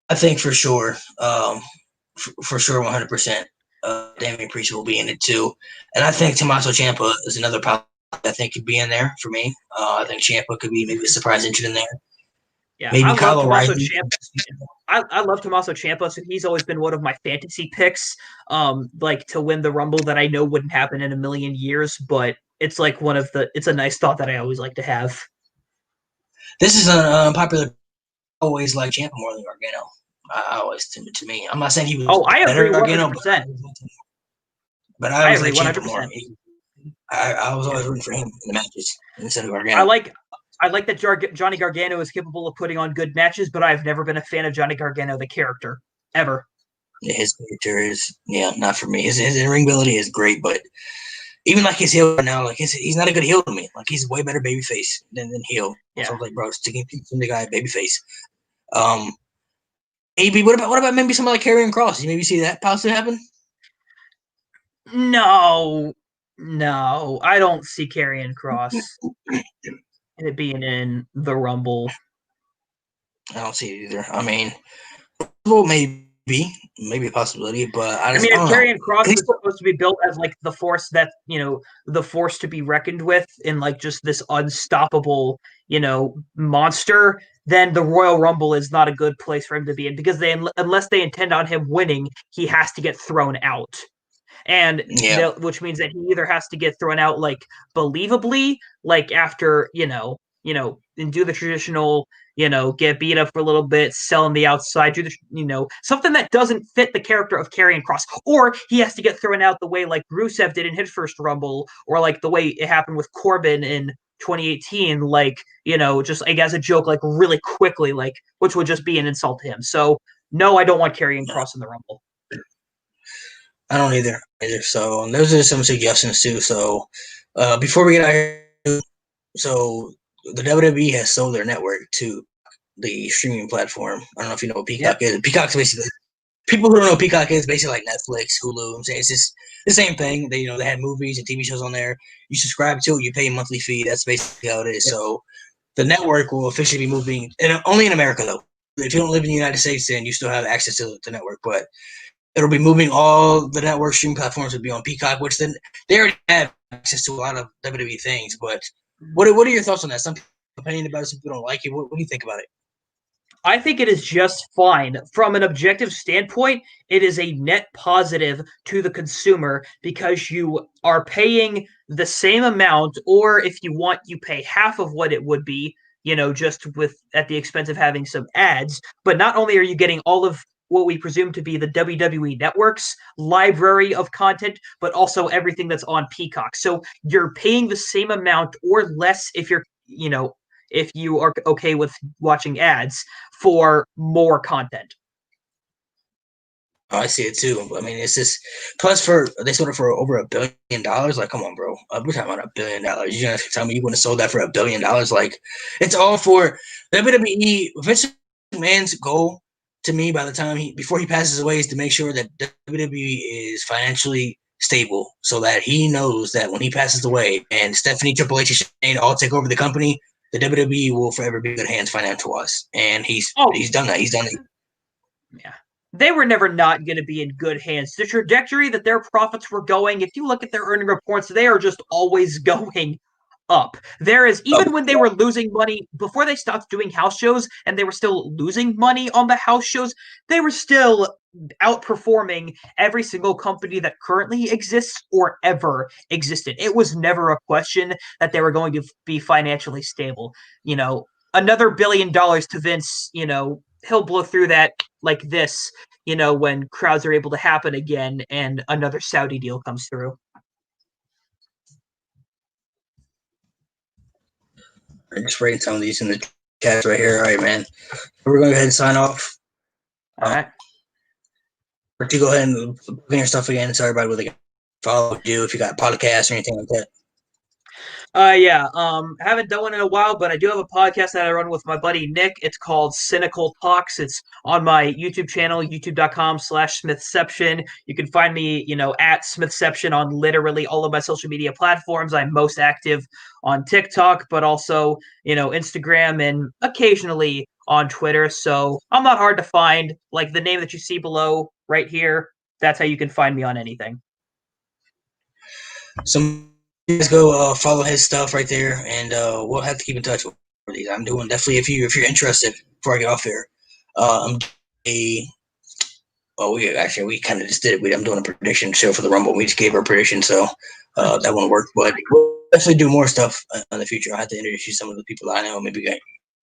[SPEAKER 1] I think for sure, 100%. Damian Priest will be in it too, and I think Tommaso Champa is another possibility. I think could be in there for me. I think Champa could be maybe a surprise entrant in there.
[SPEAKER 2] Yeah, maybe Kyle O'Reilly. I love Tommaso Champa, so he's always been one of my fantasy picks, to win the Rumble that I know wouldn't happen in a million years, but it's like it's a nice thought that I always like to have.
[SPEAKER 1] This is an unpopular. Always like Champa more than Gargano. I always, to me, I'm not saying he was.
[SPEAKER 2] Oh, I agree 100%.
[SPEAKER 1] But I always like Champa more. I was always rooting for him in the matches instead of Gargano.
[SPEAKER 2] I like that Johnny Gargano is capable of putting on good matches, but I've never been a fan of Johnny Gargano, the character, ever.
[SPEAKER 1] Yeah, his character is, not for me. His ring ability is great, but even like his heel right now, he's not a good heel to me. Like he's a way better babyface than heel. Yeah. So I was like, bro, sticking from the guy babyface. Maybe what about maybe somebody like Karrion Kross? You maybe see that possibly happen?
[SPEAKER 2] No, I don't see Karrion Kross it being in the Rumble.
[SPEAKER 1] I don't see it either. I mean, well, maybe a possibility, but I don't know.
[SPEAKER 2] Karrion Kross is supposed to be built as like the force that the force to be reckoned with in like just this unstoppable monster. then the Royal Rumble is not a good place for him to be in, because unless they intend on him winning, he has to get thrown out. And which means that he either has to get thrown out like believably, like after and do the traditional, get beat up for a little bit, sell on the outside, do the something that doesn't fit the character of Karrion Kross, or he has to get thrown out the way like Rusev did in his first Rumble, or like the way it happened with Corbin in 2018, like just like as a joke, like really quickly, like which would just be an insult to him. So no, I don't want Karrion Kross in the Rumble.
[SPEAKER 1] I don't either. So those are some suggestions too. So before we get out here, so the WWE has sold their network to the streaming platform. I don't know if you know what Peacock is. Peacock's basically, people who don't know what Peacock is, basically like Netflix, Hulu. I'm saying it's just the same thing. They they had movies and TV shows on there. You subscribe to it, you pay a monthly fee. That's basically how it is. So the network will officially be moving, and only in America though. If you don't live in the United States, then you still have access to the network, but it'll be moving. All the network streaming platforms will be on Peacock, which then they already have access to a lot of WWE things. But what are your thoughts on that? Some people opinion about it, some people don't like it. What do you think about it?
[SPEAKER 2] I think it is just fine. From an objective standpoint, it is a net positive to the consumer because you are paying the same amount, or if you want, you pay half of what it would be, just at the expense of having some ads. But not only are you getting all of what we presume to be the WWE Network's library of content, but also everything that's on Peacock. So you're paying the same amount or less if you are okay with watching ads for more content.
[SPEAKER 1] Oh, I see it too. I mean, it's just plus they sold it for over $1 billion. Like, come on, bro. We're talking about $1 billion. You're gonna tell me you wouldn't have sold that for $1 billion? Like, it's all for WWE. Vince McMahon's goal, to me, by the time before he passes away, is to make sure that WWE is financially stable, so that he knows that when he passes away and Stephanie, Triple H, and Shane all take over the company, the WWE will forever be in good hands financial-wise. And he's done that. He's done it.
[SPEAKER 2] Yeah. They were never not going to be in good hands. The trajectory that their profits were going, if you look at their earning reports, they are just always going up. Even when they were losing money, before they stopped doing house shows and they were still losing money on the house shows, they were still outperforming every single company that currently exists or ever existed. It was never a question that they were going to be financially stable. Another $1 billion to Vince, he'll blow through that like this, when crowds are able to happen again and another Saudi deal comes through.
[SPEAKER 1] I'm just writing some of these in the chat right here. All right, man. We're going to go ahead and sign off.
[SPEAKER 2] All right.
[SPEAKER 1] But you go ahead and plug in your stuff again. So everybody will follow you if you got podcasts or anything like that.
[SPEAKER 2] Yeah. Haven't done one in a while, but I do have a podcast that I run with my buddy Nick. It's called Cynical Talks. It's on my YouTube channel, youtube.com/Smithception. You can find me, at Smithception on literally all of my social media platforms. I'm most active on TikTok, but also, Instagram and occasionally on Twitter. So I'm not hard to find. Like the name that you see below right here, that's how you can find me on anything.
[SPEAKER 1] So guys go follow his stuff right there, and we'll have to keep in touch with these. I'm doing definitely if you're interested. Before I get off here, we kind of just did it. I'm doing a prediction show for the Rumble. We just gave our prediction, so that won't work. But we'll definitely do more stuff in the future. I have to introduce you to some of the people that I know. Maybe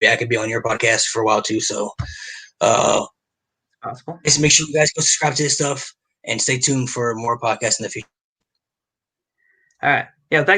[SPEAKER 1] I could be on your podcast for a while too. So,
[SPEAKER 2] possible.
[SPEAKER 1] Just make sure you guys go subscribe to this stuff and stay tuned for more podcasts in the future.
[SPEAKER 2] All right. Yeah, thanks.